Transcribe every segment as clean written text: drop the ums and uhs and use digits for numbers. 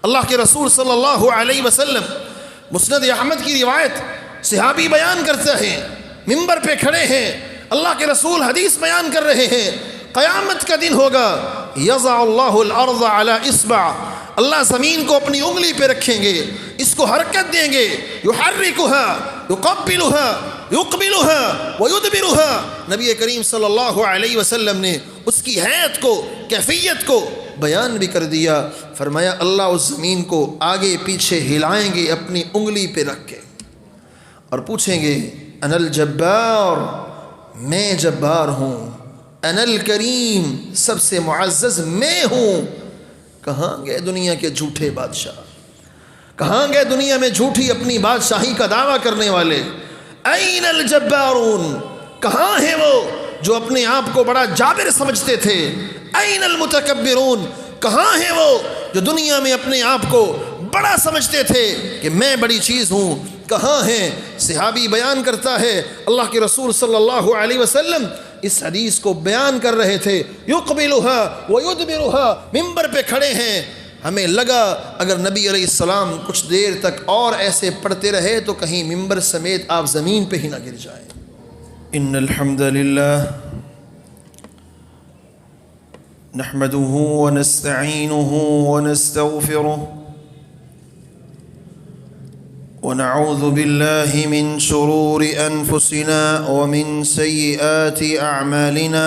اللہ کے رسول صلی اللہ علیہ وسلم، مسند احمد کی روایت، صحابی بیان کرتے ہیں، ممبر پہ کھڑے ہیں، اللہ کے رسول حدیث بیان کر رہے ہیں، قیامت کا دن ہوگا، یضع اللہ الارض علی اصبع، اللہ زمین کو اپنی انگلی پہ رکھیں گے، اس کو حرکت دیں گے، یحرکها یقبلها یقبلها ویدبرها۔ نبی کریم صلی اللہ علیہ وسلم نے اس کی حیت کو، کیفیت کو بیان بھی کر دیا، فرمایا اللہ اس زمین کو آگے پیچھے ہلائیں گے اپنی انگلی پہ رکھ کے، اور پوچھیں گے انا الجبار، میں جبار ہوں، انا الکریم، سب سے معزز میں ہوں۔ کہاں گئے دنیا کے جھوٹے بادشاہ؟ کہاں گئے دنیا میں جھوٹی اپنی بادشاہی کا دعویٰ کرنے والے؟ این الجبارون، کہاں ہیں وہ جو اپنے آپ کو بڑا جابر سمجھتے تھے؟ این المتکبرون، کہاں ہیں وہ جو دنیا میں اپنے آپ کو بڑا سمجھتے تھے کہ میں بڑی چیز ہوں؟ کہاں ہیں؟ صحابی بیان کرتا ہے، اللہ کے رسول صلی اللہ علیہ وسلم اس حدیث کو بیان کر رہے تھے، یقبلها ویدبرها، ممبر پہ کھڑے ہیں، ہمیں لگا اگر نبی علیہ السلام کچھ دیر تک اور ایسے پڑھتے رہے تو کہیں ممبر سمیت آپ زمین پہ ہی نہ گر جائیں۔ ان الحمد للہ نحمده ونستعینه ونستغفره ونعوذ بالله من شرور أنفسنا ومن سيئات أعمالنا،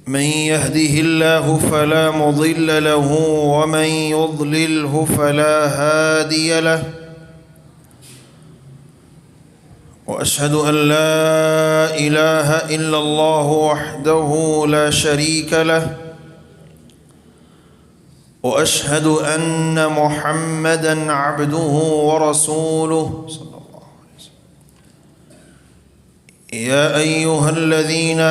من يهده الله فلا مضل له ومن يضلله فلا هادي له، وأشهد أن لا إله إلا الله وحده لا شريك له، وأشهد أن محمدًا عبده ورسوله صلى الله عليه وسلم، يا أيها الذين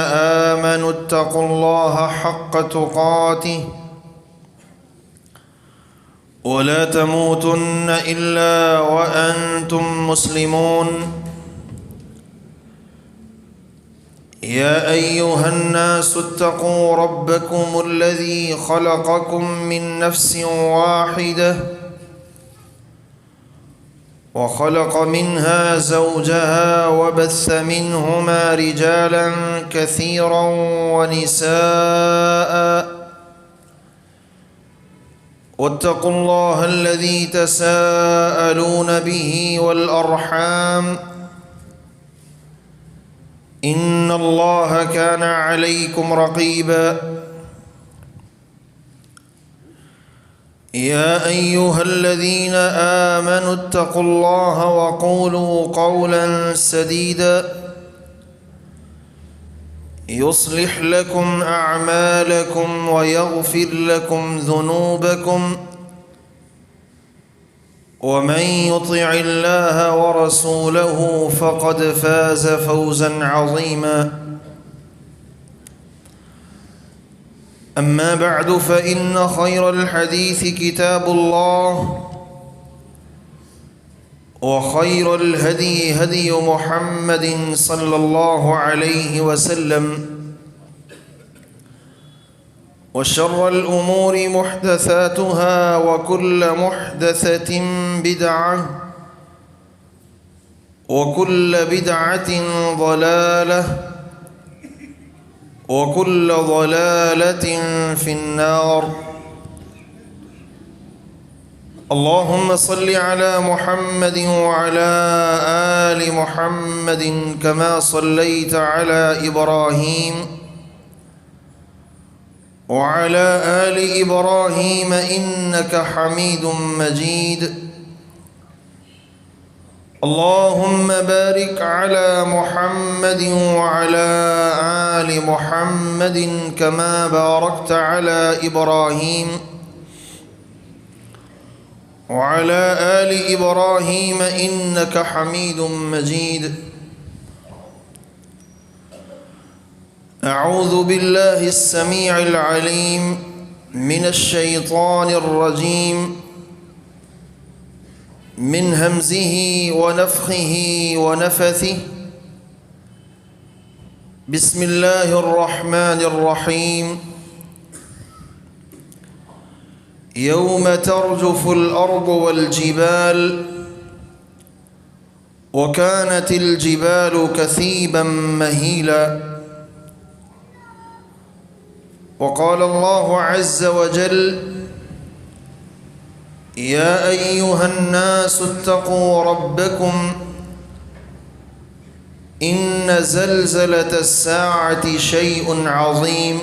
آمنوا اتقوا الله حق تقاته ولا تموتن إلا وأنتم مسلمون، يا أيها الناس اتقوا ربكم الذي خلقكم من نفس واحدة وخلق منها زوجها وبث منهما رجالا كثيرا ونساء، واتقوا الله الذي تساءلون به والأرحام، إن الله كان عليكم رقيبا، يا أيها الذين آمنوا اتقوا الله وقولوا قولا سديدا يصلح لكم أعمالكم ويغفر لكم ذنوبكم، ومن يطع الله ورسوله فقد فاز فوزا عظيما، أما بعد فإن خير الحديث كتاب الله، وخير الهدي هدي محمد صلى الله عليه وسلم، وشر الأمور محدثاتها وكل محدثة بدعة وكل بدعة ضلالة وكل ضلالة في النار۔ اللهم صل على محمد وعلى آل محمد كما صليت على إبراهيم وعلى آل إبراهيم إنك حميد مجيد، اللهم بارك على محمد وعلى آل محمد كما باركت على إبراهيم وعلى آل إبراهيم إنك حميد مجيد۔ أعوذ بالله السميع العليم من الشيطان الرجيم، من همزه ونفخه ونفثه، بسم الله الرحمن الرحيم، يوم ترجف الأرض والجبال وكانت الجبال كثيبا مهيلا. وقال الله عز وجل: يا أيها الناس اتقوا ربكم إن زلزلة الساعة شيء عظيم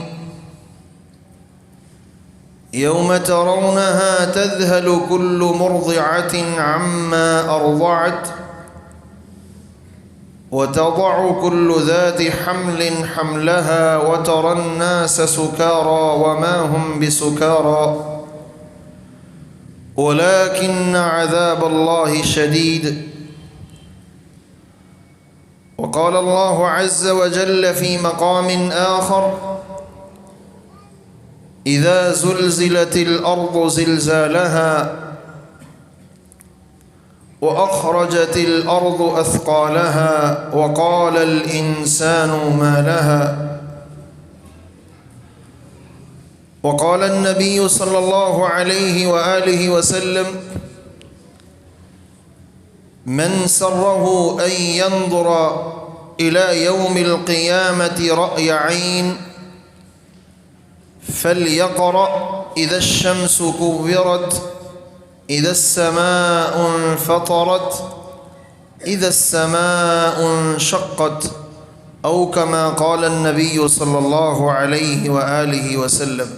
يوم ترونها تذهل كل مرضعة عما أرضعت وتضع كل ذات حمل حملها وترى الناس سكارى وما هم بسكارى ولكن عذاب الله شديد. وقال الله عز وجل في مقام آخر: إذا زلزلت الأرض زلزالها وأخرجت الأرض أثقالها وقال الإنسان ما لها. وقال النبي صلى الله عليه وآله وسلم: من سره أن ينظر إلى يوم القيامة رأي عين فليقرأ إذا الشمس كورت إذا السماء انفطرت إذا السماء انشقت أو كما قال النبي صلى الله عليه وآله وسلم.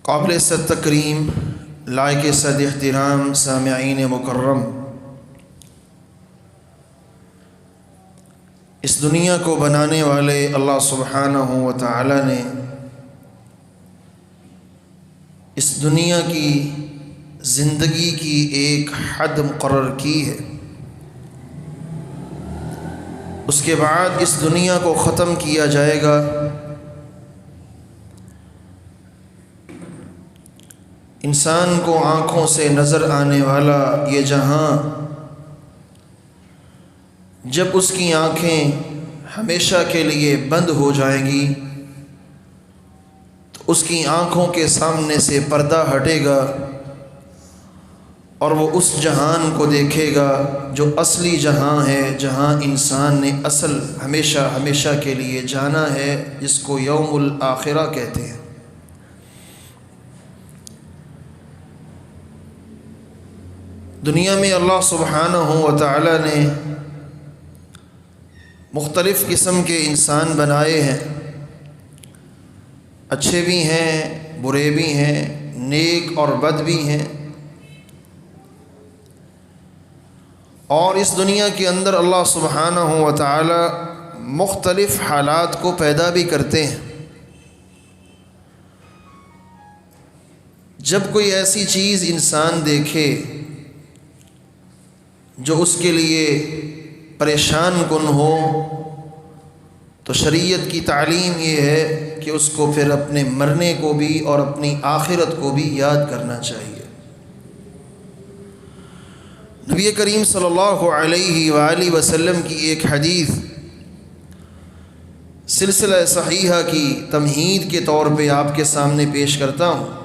قابل صد تکریم، لائق صد احترام سامعین مکرم، اس دنیا کو بنانے والے اللہ سبحانہ و تعالی نے اس دنیا کی زندگی کی ایک حد مقرر کی ہے، اس کے بعد اس دنیا کو ختم کیا جائے گا۔ انسان کو آنکھوں سے نظر آنے والا یہ جہاں جب اس کی آنکھیں ہمیشہ کے لیے بند ہو جائیں گی تو اس کی آنکھوں کے سامنے سے پردہ ہٹے گا اور وہ اس جہان کو دیکھے گا جو اصلی جہاں ہے، جہاں انسان نے اصل ہمیشہ ہمیشہ کے لیے جانا ہے، جس کو یوم الآخرہ کہتے ہیں۔ دنیا میں اللہ سبحانہ و تعالی نے مختلف قسم کے انسان بنائے ہیں، اچھے بھی ہیں، برے بھی ہیں، نیک اور بد بھی ہیں، اور اس دنیا کے اندر اللہ سبحانہ و تعالی مختلف حالات کو پیدا بھی کرتے ہیں۔ جب کوئی ایسی چیز انسان دیکھے جو اس کے لیے پریشان کن ہو تو شریعت کی تعلیم یہ ہے کہ اس کو پھر اپنے مرنے کو بھی اور اپنی آخرت کو بھی یاد کرنا چاہیے۔ نبی کریم صلی اللہ علیہ وآلہ وسلم کی ایک حدیث سلسلہ صحیحہ کی تمہید کے طور پہ آپ کے سامنے پیش کرتا ہوں۔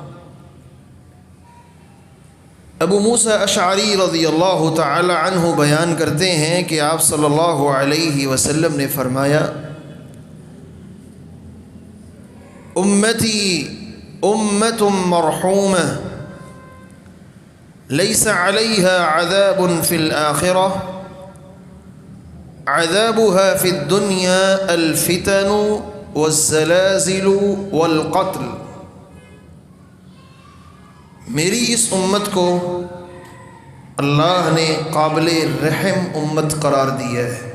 ابو موسیٰ اشعری رضی اللہ تعالی عنہ بیان کرتے ہیں کہ آپ صلی اللہ علیہ وسلم نے فرمایا: امتی امت مرحومہ لیس علیہا عذاب فی الآخرہ عذابها فی الدنیا الفتن والزلازل والقتل۔ میری اس امت کو اللہ نے قابل رحم امت قرار دیا ہے۔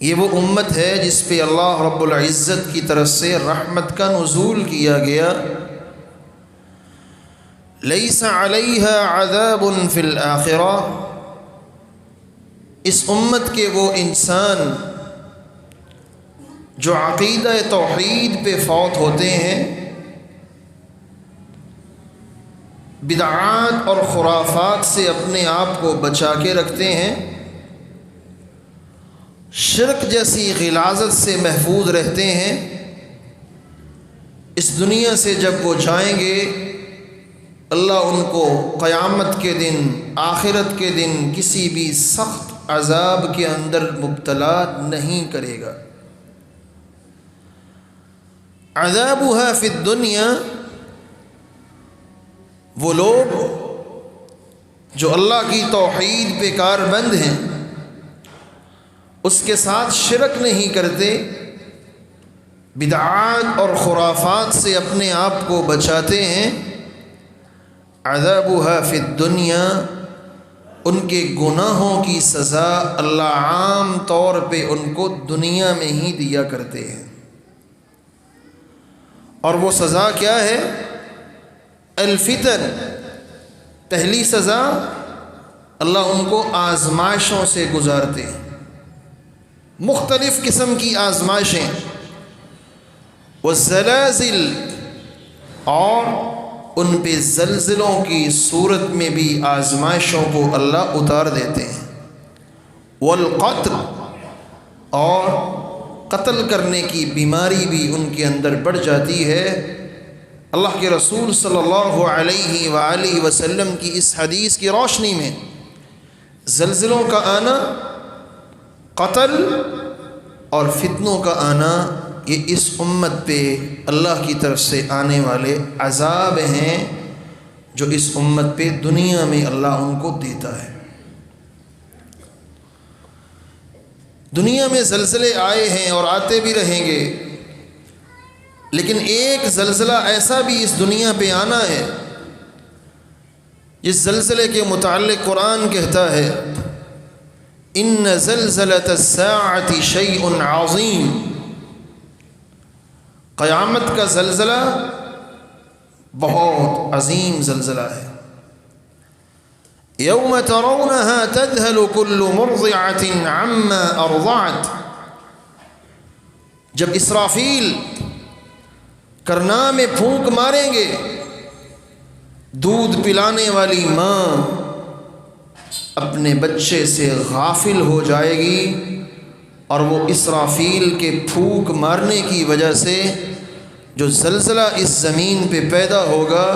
یہ وہ امت ہے جس پہ اللہ رب العزت کی طرف سے رحمت کا نزول کیا گیا۔ لیس علیہا عذاب فی الآخرہ، اس امت کے وہ انسان جو عقیدہ توحید پہ فوت ہوتے ہیں، بدعات اور خرافات سے اپنے آپ کو بچا کے رکھتے ہیں، شرک جیسی غلاظت سے محفوظ رہتے ہیں، اس دنیا سے جب وہ جائیں گے اللہ ان کو قیامت کے دن، آخرت کے دن کسی بھی سخت عذاب کے اندر مبتلا نہیں کرے گا۔ عذابها فی الدنیا، وہ لوگ جو اللہ کی توحید پہ کاربند ہیں، اس کے ساتھ شرک نہیں کرتے، بدعات اور خرافات سے اپنے آپ کو بچاتے ہیں، عذابها فی الدنیا، ان کے گناہوں کی سزا اللہ عام طور پہ ان کو دنیا میں ہی دیا کرتے ہیں۔ اور وہ سزا کیا ہے؟ الفتن، پہلی سزا اللہ ان کو آزمائشوں سے گزارتے ہیں، مختلف قسم کی آزمائشیں، والزلازل، اور ان پہ زلزلوں کی صورت میں بھی آزمائشوں کو اللہ اتار دیتے ہیں، والقتل، اور قتل کرنے کی بیماری بھی ان کے اندر بڑھ جاتی ہے۔ اللہ کے رسول صلی اللہ علیہ وآلہ وسلم کی اس حدیث کی روشنی میں زلزلوں کا آنا، قتل اور فتنوں کا آنا، یہ اس امت پہ اللہ کی طرف سے آنے والے عذاب ہیں جو اس امت پہ دنیا میں اللہ ان کو دیتا ہے۔ دنیا میں زلزلے آئے ہیں اور آتے بھی رہیں گے، لیکن ایک زلزلہ ایسا بھی اس دنیا پہ آنا ہے جس زلزلے کے متعلق قرآن کہتا ہے ان زلزلۃ الساعۃ شیء عظیم، قیامت کا زلزلہ بہت عظیم زلزلہ ہے۔ یوم ترونها تذهل كل مرضعة عما ارضعت، جب اسرافیل کرنا میں پھونک ماریں گے، دودھ پلانے والی ماں اپنے بچے سے غافل ہو جائے گی، اور وہ اسرافیل کے پھونک مارنے کی وجہ سے جو زلزلہ اس زمین پہ پیدا ہوگا،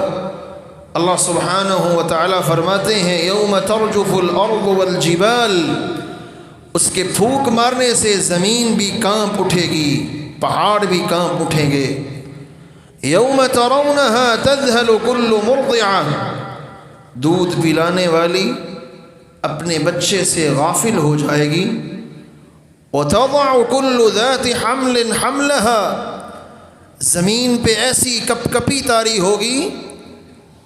اللہ سبحانہ وتعالی فرماتے ہیں یوم ترجف الارض والجبال، اس کے پھونک مارنے سے زمین بھی کانپ اٹھے گی، پہاڑ بھی کانپ اٹھیں گے۔ یوم ترونها تذهل كل مرضعة، دودھ پلانے والی اپنے بچے سے غافل ہو جائے گی، وتضع كل ذات حمل حملها، زمین پہ ایسی کپ کپی طاری ہوگی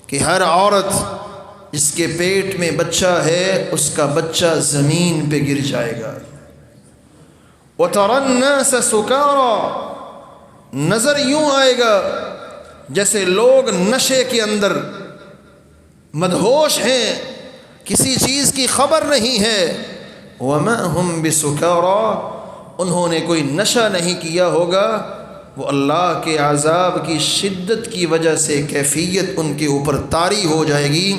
کہ ہر عورت جس کے پیٹ میں بچہ ہے اس کا بچہ زمین پہ گر جائے گا۔ وَتَرَى النَّاسَ سُكَارَى، نظر یوں آئے گا جیسے لوگ نشے کے اندر مدہوش ہیں، کسی چیز کی خبر نہیں ہے۔ وَمَا هُمْ بِسُكَارَى، انہوں نے کوئی نشہ نہیں کیا ہوگا، وہ اللہ کے عذاب کی شدت کی وجہ سے کیفیت ان کے اوپر طاری ہو جائے گی،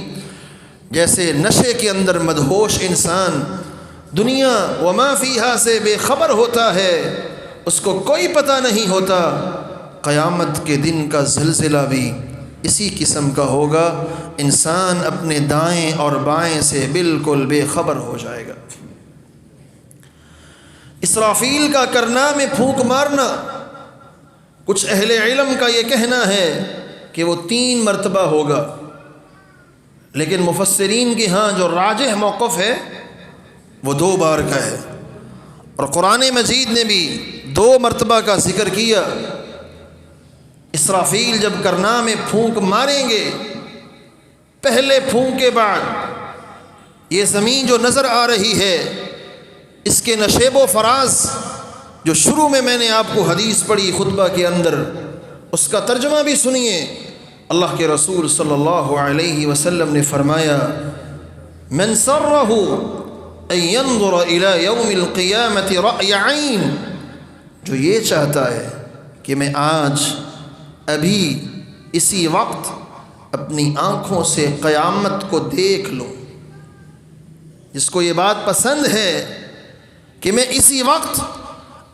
جیسے نشے کے اندر مدہوش انسان دنیا وما فیہا سے بے خبر ہوتا ہے، اس کو کوئی پتہ نہیں ہوتا، قیامت کے دن کا زلزلہ بھی اسی قسم کا ہوگا، انسان اپنے دائیں اور بائیں سے بالکل بے خبر ہو جائے گا۔ اسرافیل کا کرنا میں پھونک مارنا، کچھ اہل علم کا یہ کہنا ہے کہ وہ 3 مرتبہ ہوگا، لیکن مفسرین کے ہاں جو راجح موقف ہے وہ 2 بار کا ہے، اور قرآن مجید نے بھی 2 مرتبہ کا ذکر کیا۔ اسرافیل جب کرنا میں پھونک ماریں گے، پہلے پھونک کے بعد یہ زمین جو نظر آ رہی ہے، اس کے نشیب و فراز جو شروع میں نے آپ کو حدیث پڑھی خطبہ کے اندر، اس کا ترجمہ بھی سنیے۔ اللہ کے رسول صلی اللہ علیہ وسلم نے فرمایا من سرہ ان ينظر الى یوم القیامت رأی عین، جو یہ چاہتا ہے کہ میں آج ابھی اسی وقت اپنی آنکھوں سے قیامت کو دیکھ لوں، جس کو یہ بات پسند ہے کہ میں اسی وقت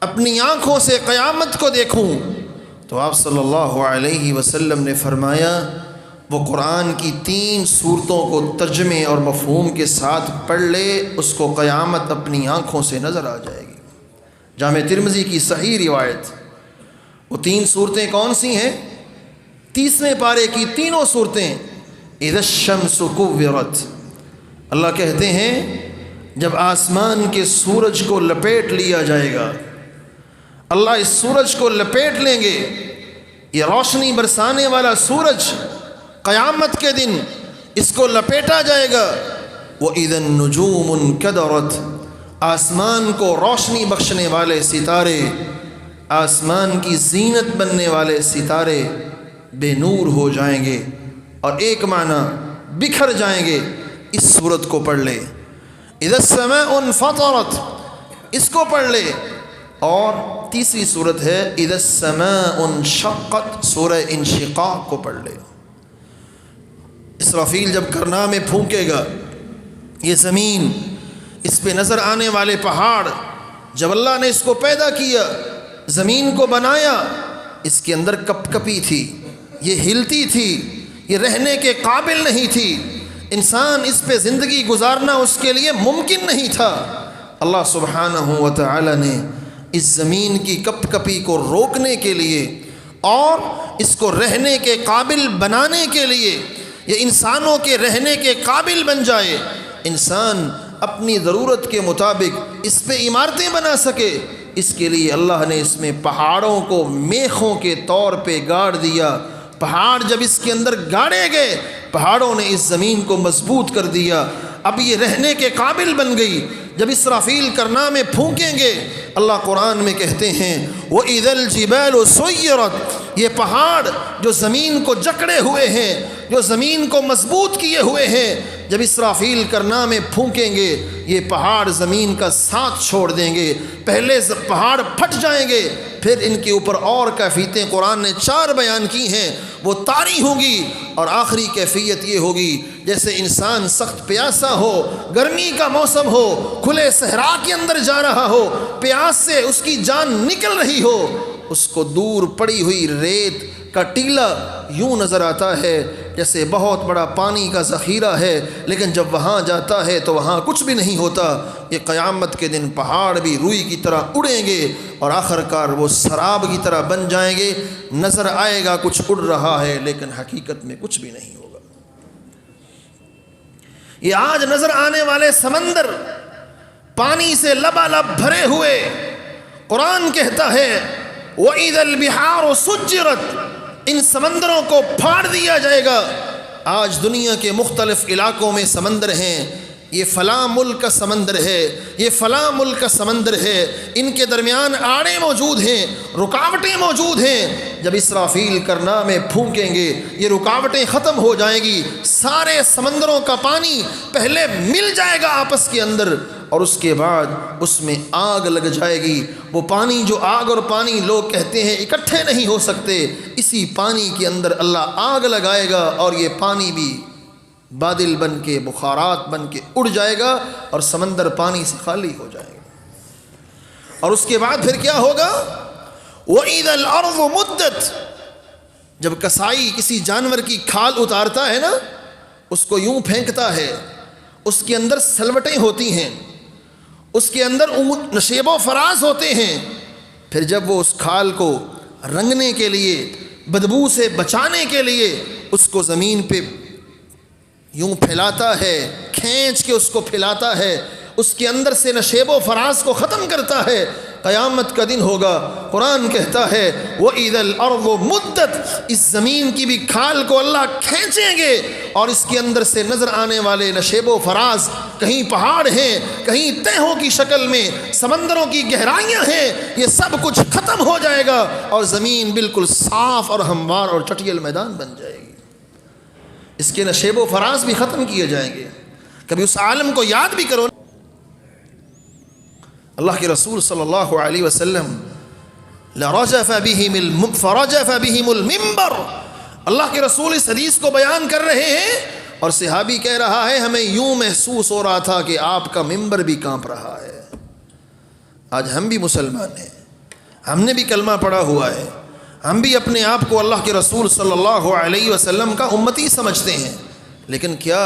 اپنی آنکھوں سے قیامت کو دیکھوں، تو آپ صلی اللہ علیہ وسلم نے فرمایا وہ قرآن کی 3 صورتوں کو ترجمے اور مفہوم کے ساتھ پڑھ لے، اس کو قیامت اپنی آنکھوں سے نظر آ جائے گی۔ جامع ترمذی کی صحیح روایت۔ وہ 3 صورتیں کون سی ہیں؟ 30ویں پارے کی تینوں صورتیں۔ اذا الشمس کورت، اللہ کہتے ہیں جب آسمان کے سورج کو لپیٹ لیا جائے گا، اللہ اس سورج کو لپیٹ لیں گے، یہ روشنی برسانے والا سورج قیامت کے دن اس کو لپیٹا جائے گا۔ وَإِذَا النُّجُومُ انْكَدَرَتْ، آسمان کو روشنی بخشنے والے ستارے، آسمان کی زینت بننے والے ستارے بے نور ہو جائیں گے، اور ایک معنی بکھر جائیں گے۔ اس صورت کو پڑھ لے۔ اذا السماء انفطرت، اس کو پڑھ لے۔ اور تیسری صورت ہے اذا السماء انشقت، سورہ انشقاق کو پڑھ لے۔ اسرافیل جب کرنا میں پھونکے گا، یہ زمین، اس پہ نظر آنے والے پہاڑ، جب اللہ نے اس کو پیدا کیا، زمین کو بنایا، اس کے اندر کپ کپی تھی، یہ ہلتی تھی، یہ رہنے کے قابل نہیں تھی، انسان اس پہ زندگی گزارنا اس کے لیے ممکن نہیں تھا۔ اللہ سبحانہ و تعالی نے اس زمین کی کپ کپی کو روکنے کے لیے اور اس کو رہنے کے قابل بنانے کے لیے، یہ انسانوں کے رہنے کے قابل بن جائے، انسان اپنی ضرورت کے مطابق اس پہ عمارتیں بنا سکے، اس کے لیے اللہ نے اس میں پہاڑوں کو میخوں کے طور پہ گاڑ دیا۔ پہاڑ جب اس کے اندر گاڑے گئے، پہاڑوں نے اس زمین کو مضبوط کر دیا، اب یہ رہنے کے قابل بن گئی۔ جب اسرافیل کرنا میں پھونکیں گے، اللہ قرآن میں کہتے ہیں وَإِذَا الْجِبَالُ سُيِّرَتْ، یہ پہاڑ جو زمین کو جکڑے ہوئے ہیں، جو زمین کو مضبوط کیے ہوئے ہیں، جب اسرافیل کرنا میں پھونکیں گے، یہ پہاڑ زمین کا ساتھ چھوڑ دیں گے۔ پہلے پہاڑ پھٹ جائیں گے، پھر ان کے اوپر اور کیفیتیں قرآن نے 4 بیان کی ہیں، وہ طاری ہوں گی، اور آخری کیفیت یہ ہوگی جیسے انسان سخت پیاسا ہو، گرمی کا موسم ہو، کھلے صحرا کے اندر جا رہا ہو، پیاس سے اس کی جان نکل رہی ہو، اس کو دور پڑی ہوئی ریت کا ٹیلا یوں نظر آتا ہے جیسے بہت بڑا پانی کا ذخیرہ ہے، لیکن جب وہاں جاتا ہے تو وہاں کچھ بھی نہیں ہوتا۔ یہ قیامت کے دن پہاڑ بھی روئی کی طرح اڑیں گے، اور آخر کار وہ سراب کی طرح بن جائیں گے، نظر آئے گا کچھ اڑ رہا ہے، لیکن حقیقت میں کچھ بھی نہیں ہوگا۔ یہ آج نظر آنے والے سمندر پانی سے لبالب بھرے ہوئے، قرآن کہتا ہے وَإِذَا الْبِحَارُ سُجِّرَتْ، ان سمندروں کو پھاڑ دیا جائے گا۔ آج دنیا کے مختلف علاقوں میں سمندر ہیں، یہ فلاں ملک کا سمندر ہے، یہ فلاں ملک کا سمندر ہے، ان کے درمیان آڑیں موجود ہیں، رکاوٹیں موجود ہیں۔ جب اسرافیل کرنا میں پھونکیں گے، یہ رکاوٹیں ختم ہو جائیں گی، سارے سمندروں کا پانی پہلے مل جائے گا آپس کے اندر، اور اس کے بعد اس میں آگ لگ جائے گی۔ وہ پانی جو آگ اور پانی لوگ کہتے ہیں اکٹھے نہیں ہو سکتے، اسی پانی کے اندر اللہ آگ لگائے گا، اور یہ پانی بھی بادل بن کے، بخارات بن کے اڑ جائے گا، اور سمندر پانی سے خالی ہو جائے گا۔ اور اس کے بعد پھر کیا ہوگا؟ وَإِذَا الْأَرْضُ مُدَّتْ، جب کسائی کسی جانور کی کھال اتارتا ہے نا، اس کو یوں پھینکتا ہے، اس کے اندر سلوٹیں ہوتی ہیں، اس کے اندر نشیب و فراز ہوتے ہیں، پھر جب وہ اس کھال کو رنگنے کے لیے، بدبو سے بچانے کے لیے اس کو زمین پہ یوں پھیلاتا ہے، کھینچ کے اس کو پھیلاتا ہے، اس کے اندر سے نشیب و فراز کو ختم کرتا ہے، قیامت کا دن ہوگا۔ قرآن کہتا ہے وَإِذَا الْأَرْضُ مُدَّتْ، اس زمین کی بھی کھال کو اللہ کھینچیں گے، اور اس کے اندر سے نظر آنے والے نشیب و فراز، کہیں پہاڑ ہیں، کہیں تہوں کی شکل میں سمندروں کی گہرائیاں ہیں، یہ سب کچھ ختم ہو جائے گا، اور زمین بالکل صاف اور ہموار اور چٹیل میدان بن جائے گی۔ اس کے نشیب و فراز بھی ختم کیے جائیں گے۔ کبھی اس عالم کو یاد بھی کرو۔ اللہ کے رسول صلی اللہ علیہ وسلم فرَجَفَ بِهِمُ الْمِنبَرُ، اللہ کے رسول اس حدیث کو بیان کر رہے ہیں، اور صحابی کہہ رہا ہے ہمیں یوں محسوس ہو رہا تھا کہ آپ کا ممبر بھی کانپ رہا ہے۔ آج ہم بھی مسلمان ہیں، ہم نے بھی کلمہ پڑھا ہوا ہے، ہم بھی اپنے آپ کو اللہ کے رسول صلی اللہ علیہ وسلم کا امتی سمجھتے ہیں، لیکن کیا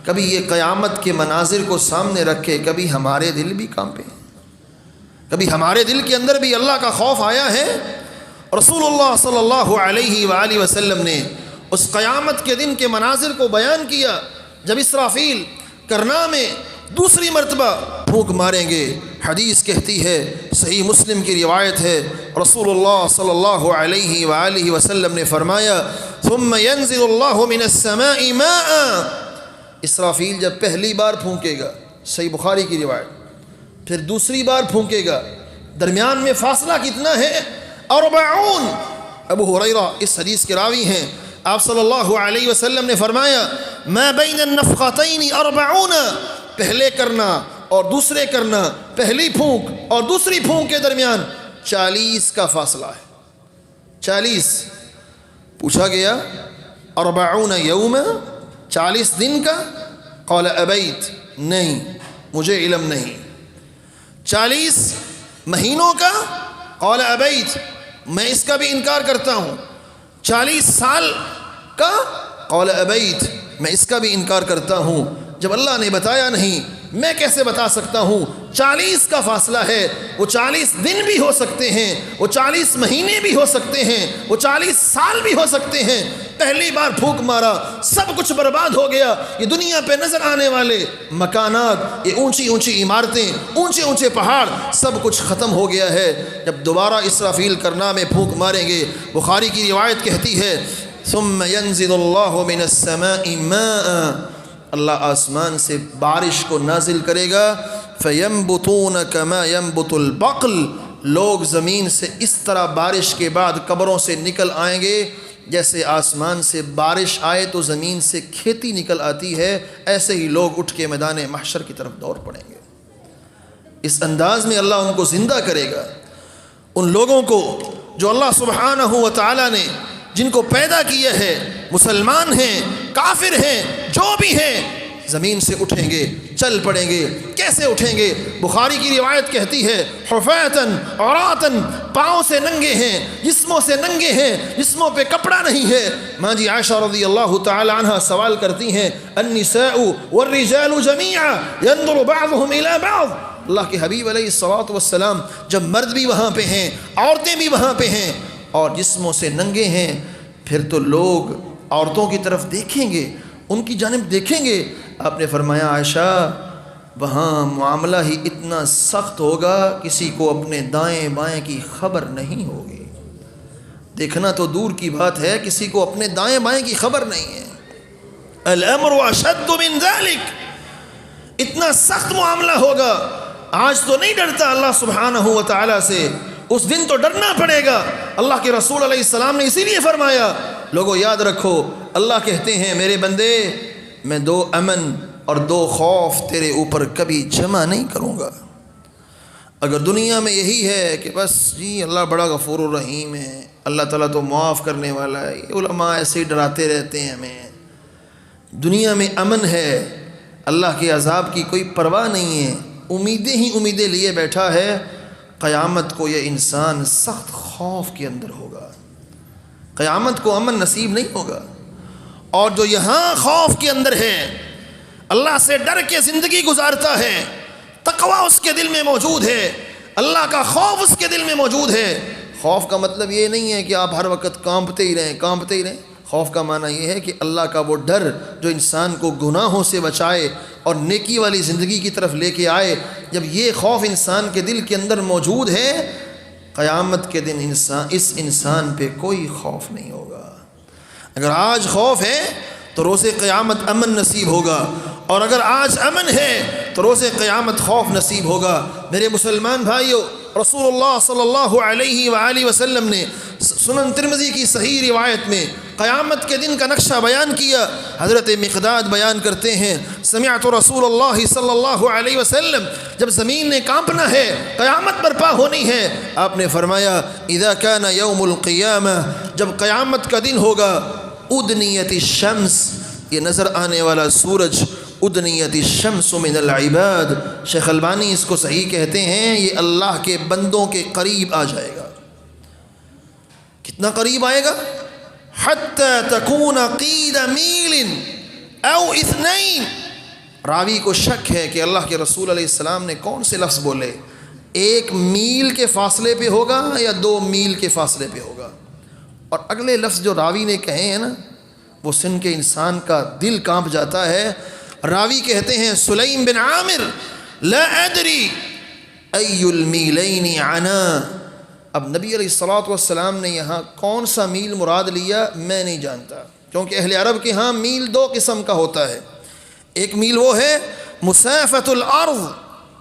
کبھی یہ قیامت کے مناظر کو سامنے رکھ کے کبھی ہمارے دل بھی کانپے، کبھی ہمارے دل کے اندر بھی اللہ کا خوف آیا ہے؟ رسول اللہ صلی اللہ علیہ وآلہ وسلم نے اس قیامت کے دن کے مناظر کو بیان کیا جب اسرافیل کرنا میں دوسری مرتبہ پھونک ماریں گے۔ حدیث کہتی ہے، صحیح مسلم کی روایت ہے، رسول اللہ صلی اللہ علیہ وآلہ وسلم نے فرمایا ثم ينزل اللہ من السماء ماء، اسرافیل جب پہلی بار پھونکے گا، صحیح بخاری کی روایت، پھر دوسری بار پھونکے گا، درمیان میں فاصلہ کتنا ہے؟ 40۔ ابو ہریرہ اس حدیث کے راوی ہیں، آپ صلی اللہ علیہ وسلم نے فرمایا ما بین النفختین 40، پہلے کرنا اور دوسرے کرنا، پہلی پھونک اور دوسری پھونک کے درمیان 40 کا فاصلہ ہے۔ 40۔ پوچھا گیا 40 یوما، 40 دن کا؟ قال ابیت، نہیں مجھے علم نہیں۔ 40 مہینوں کا؟ قال ابیت، میں اس کا بھی انکار کرتا ہوں۔ 40 سال کا؟ قال ابیت، میں اس کا بھی انکار کرتا ہوں۔ جب اللہ نے بتایا نہیں، میں کیسے بتا سکتا ہوں؟ 40 کا فاصلہ ہے، وہ 40 دن بھی ہو سکتے ہیں، وہ 40 مہینے بھی ہو سکتے ہیں، وہ 40 سال بھی ہو سکتے ہیں۔ پہلی بار پھونک مارا، سب کچھ برباد ہو گیا۔ یہ دنیا پہ نظر آنے والے مکانات، یہ اونچی اونچی عمارتیں، اونچے اونچے پہاڑ، سب کچھ ختم ہو گیا ہے۔ جب دوبارہ اسرافیل کرنا میں پھونک ماریں گے، بخاری کی روایت کہتی ہے ثم ينزل اللہ من السماء ماء، اللہ آسمان سے بارش کو نازل کرے گا، فَيَنْبُتُونَ كَمَا يَنْبُتُ الْبَقْلُ، لوگ زمین سے اس طرح بارش کے بعد قبروں سے نکل آئیں گے جیسے آسمان سے بارش آئے تو زمین سے کھیتی نکل آتی ہے، ایسے ہی لوگ اٹھ کے میدان محشر کی طرف دوڑ پڑیں گے۔ اس انداز میں اللہ ان کو زندہ کرے گا، ان لوگوں کو جو اللہ سبحانہ و تعالیٰ نے جن کو پیدا کیا ہے، مسلمان ہیں، کافر ہیں، جو بھی ہیں، زمین سے اٹھیں گے، چل پڑیں گے۔ کیسے اٹھیں گے؟ بخاری کی روایت کہتی ہے حفاۃً عراۃً، پاؤں سے ننگے ہیں، جسموں سے ننگے ہیں، جسموں پہ کپڑا نہیں ہے۔ ماں جی عائشہ رضی اللہ تعالی عنہ سوال کرتی ہیں النساء والرجال جميعا ينظر بعضهم الى بعض، اللہ کے حبیب علیہ الصلوۃ والسلام جب مرد بھی وہاں پہ ہیں، عورتیں بھی وہاں پہ ہیں اور جسموں سے ننگے ہیں، پھر تو لوگ عورتوں کی طرف دیکھیں گے، ان کی جانب دیکھیں گے۔ آپ نے فرمایا عائشہ وہاں معاملہ ہی اتنا سخت ہوگا کسی کو اپنے دائیں بائیں کی خبر نہیں ہوگی۔ دیکھنا تو دور کی بات ہے، کسی کو اپنے دائیں بائیں کی خبر نہیں ہے۔ الامر اشد من ذلك، اتنا سخت معاملہ ہوگا۔ آج تو نہیں ڈرتا اللہ سبحانہ و تعالیٰ سے، اس دن تو ڈرنا پڑے گا۔ اللہ کے رسول علیہ السلام نے اسی لیے فرمایا لوگوں یاد رکھو، اللہ کہتے ہیں میرے بندے میں 2 امن اور 2 خوف تیرے اوپر کبھی جمع نہیں کروں گا۔ اگر دنیا میں یہی ہے کہ بس جی اللہ بڑا غفور الرحیم ہے، اللہ تعالیٰ تو معاف کرنے والا ہے، علماء ایسے ہی ڈراتے رہتے ہیں ہمیں، دنیا میں امن ہے، اللہ کے عذاب کی کوئی پرواہ نہیں ہے، امیدیں ہی امیدیں لیے بیٹھا ہے، قیامت کو یہ انسان سخت خوف کے اندر ہوگا، قیامت کو امن نصیب نہیں ہوگا۔ اور جو یہاں خوف کے اندر ہے، اللہ سے ڈر کے زندگی گزارتا ہے، تقویٰ اس کے دل میں موجود ہے، اللہ کا خوف اس کے دل میں موجود ہے۔ خوف کا مطلب یہ نہیں ہے کہ آپ ہر وقت کانپتے ہی رہیں۔ خوف کا معنی یہ ہے کہ اللہ کا وہ ڈر جو انسان کو گناہوں سے بچائے اور نیکی والی زندگی کی طرف لے کے آئے، جب یہ خوف انسان کے دل کے اندر موجود ہے، قیامت کے دن اس انسان پہ کوئی خوف نہیں ہوگا۔ اگر آج خوف ہے تو روز قیامت امن نصیب ہوگا، اور اگر آج امن ہے تو روز قیامت خوف نصیب ہوگا۔ میرے مسلمان بھائیو، رسول اللہ صلی اللہ علیہ وآلہ وسلم نے سنن ترمذی کی صحیح روایت میں قیامت کے دن کا نقشہ بیان کیا۔ حضرت مقداد بیان کرتے ہیں سمعت رسول اللہ صلی اللہ علیہ وسلم، جب زمین نے کانپنا ہے، قیامت برپا ہونی ہے، آپ نے فرمایا اذا کان یوم القیامہ، جب قیامت کا دن ہوگا، ادنیت الشمس، یہ نظر آنے والا سورج، ادنیت الشمس من العباد، شیخ البانی اس کو صحیح کہتے ہیں، یہ اللہ کے بندوں کے قریب آ جائے گا کہ کتنا قریب آئے گا؟ حتی تکون قید میل او اثنین. راوی کو شک ہے کہ اللہ کے رسول علیہ السلام نے کون سے لفظ بولے، 1 میل کے فاصلے پہ ہوگا یا 2 میل کے فاصلے پہ ہوگا. اور اگلے لفظ جو راوی نے کہے ہیں نا، وہ سن کے انسان کا دل کانپ جاتا ہے. راوی کہتے ہیں سلیم بن عامر لا ادری ای المیلین عنا. اب نبی علیہ الصلوۃ والسلام نے یہاں کون سا میل مراد لیا میں نہیں جانتا، کیونکہ اہل عرب کے ہاں میل 2 قسم کا ہوتا ہے. ایک میل وہ ہے مسافت الارض،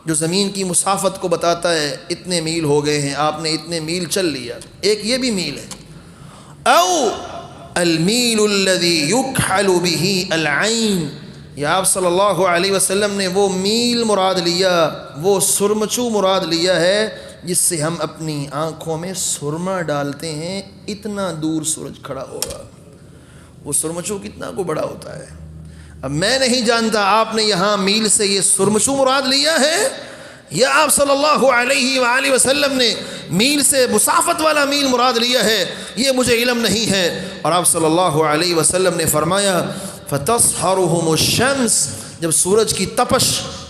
جو زمین کی مسافت کو بتاتا ہے، اتنے میل ہو گئے ہیں، آپ نے اتنے میل چل لیا، ایک یہ بھی میل ہے. او المیل الذی یکحل به العین، یا آپ صلی اللہ علیہ وسلم نے وہ میل مراد لیا، وہ سرمچو مراد لیا ہے جس سے ہم اپنی آنکھوں میں سرما ڈالتے ہیں، اتنا دور سورج کھڑا ہوگا. وہ سرمچو کتنا کو بڑا ہوتا ہے. اب میں نہیں جانتا آپ نے یہاں میل سے یہ سرمچو مراد لیا ہے یا آپ صلی اللہ علیہ وآلہ وسلم نے میل سے مسافت والا میل مراد لیا ہے، یہ مجھے علم نہیں ہے. اور آپ صلی اللہ علیہ وسلم نے فرمایا فَتَصْحَرُهُمُ الشَّمْسِ، جب سورج کی تپش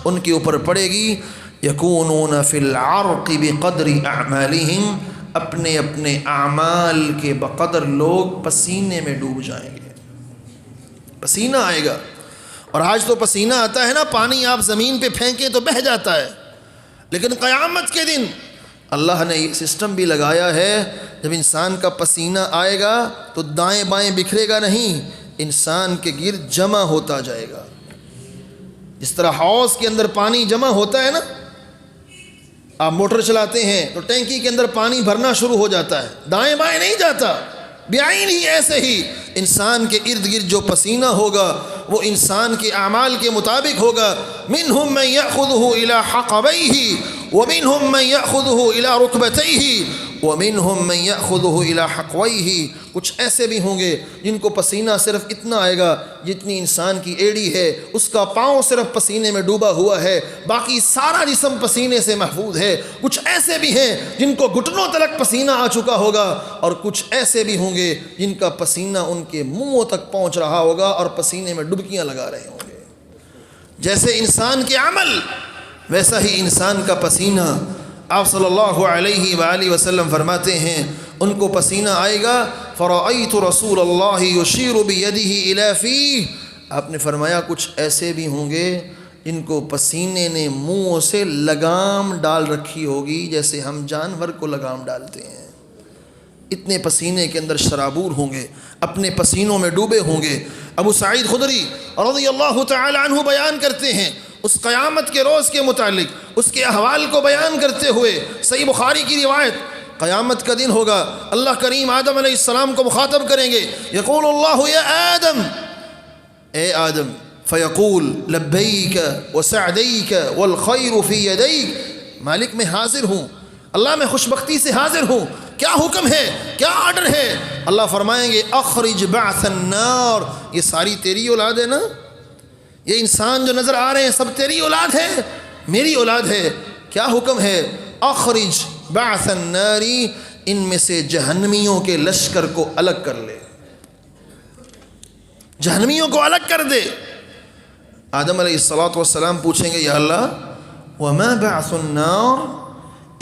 ان کے اوپر پڑے گی، يَكُونُونَ فِي الْعَرْقِ بِقَدْرِ أَعْمَالِهِمْ، اپنے اپنے اعمال کے بقدر لوگ پسینے میں ڈوب جائیں گے. پسینہ آئے گا. اور آج تو پسینہ آتا ہے نا، پانی آپ زمین پہ پھینکیں تو بہہ جاتا ہے، لیکن قیامت کے دن اللہ نے یہ سسٹم بھی لگایا ہے، جب انسان کا پسینہ آئے گا تو دائیں بائیں بکھرے گا نہیں، انسان کے گرد جمع ہوتا جائے گا. جس طرح حوض کے اندر پانی جمع ہوتا ہے نا، آپ موٹر چلاتے ہیں تو ٹینکی کے اندر پانی بھرنا شروع ہو جاتا ہے، دائیں بائیں نہیں جاتا. بعین ہی ایسے ہی انسان کے ارد گرد جو پسینہ ہوگا وہ انسان کے اعمال کے مطابق ہوگا. منہم من یأخذہ الی حقبیہ ومنہم من یأخذہ الی رکبتیہ ومنہم من یأخذہ الی حقویہ. کچھ ایسے بھی ہوں گے جن کو پسینہ صرف اتنا آئے گا جتنی انسان کی ایڑی ہے، اس کا پاؤں صرف پسینے میں ڈوبا ہوا ہے، باقی سارا جسم پسینے سے محفوظ ہے. کچھ ایسے بھی ہیں جن کو گھٹنوں تلک پسینہ آ چکا ہوگا، اور کچھ ایسے بھی ہوں گے جن کا پسینہ ان کے منہوں تک پہنچ رہا ہوگا اور پسینے میں ڈبکیاں لگا رہے ہوں گے. جیسے انسان کے عمل ویسا ہی انسان کا پسینہ. آپ صلی اللہ علیہ وآلہ وسلم فرماتے ہیں ان کو پسینہ آئے گا. فرأیت رسول اللہ یشیر بیدہ الی فیہ، آپ نے فرمایا کچھ ایسے بھی ہوں گے جن کو پسینے نے منہ سے لگام ڈال رکھی ہوگی، جیسے ہم جانور کو لگام ڈالتے ہیں. اتنے پسینے کے اندر شرابور ہوں گے، اپنے پسینوں میں ڈوبے ہوں گے. ابو سعید خدری رضی اللہ تعالی عنہ بیان کرتے ہیں اس قیامت کے روز کے متعلق، اس کے احوال کو بیان کرتے ہوئے، صحیح بخاری کی روایت، قیامت کا دن ہوگا، اللہ کریم آدم علیہ السلام کو مخاطب کریں گے. یقول اللہ یا آدم، اے آدم، فیقول لبیک وسعدیک والخیر فی یدیک، مالک میں حاضر ہوں، اللہ میں خوشبختی سے حاضر ہوں، کیا حکم ہے، کیا آرڈر ہے؟ اللہ فرمائیں گے اخرج بعث النار، یہ ساری تیری اولاد ہے نا، یہ انسان جو نظر آ رہے ہیں سب تیری اولاد ہے، میری اولاد ہے. کیا حکم ہے؟ اخرج بعث النار، ان میں سے جہنمیوں کے لشکر کو الگ کر لے، جہنمیوں کو الگ کر دے. آدم علیہ السلام پوچھیں گے یا اللہ وما بعث النار،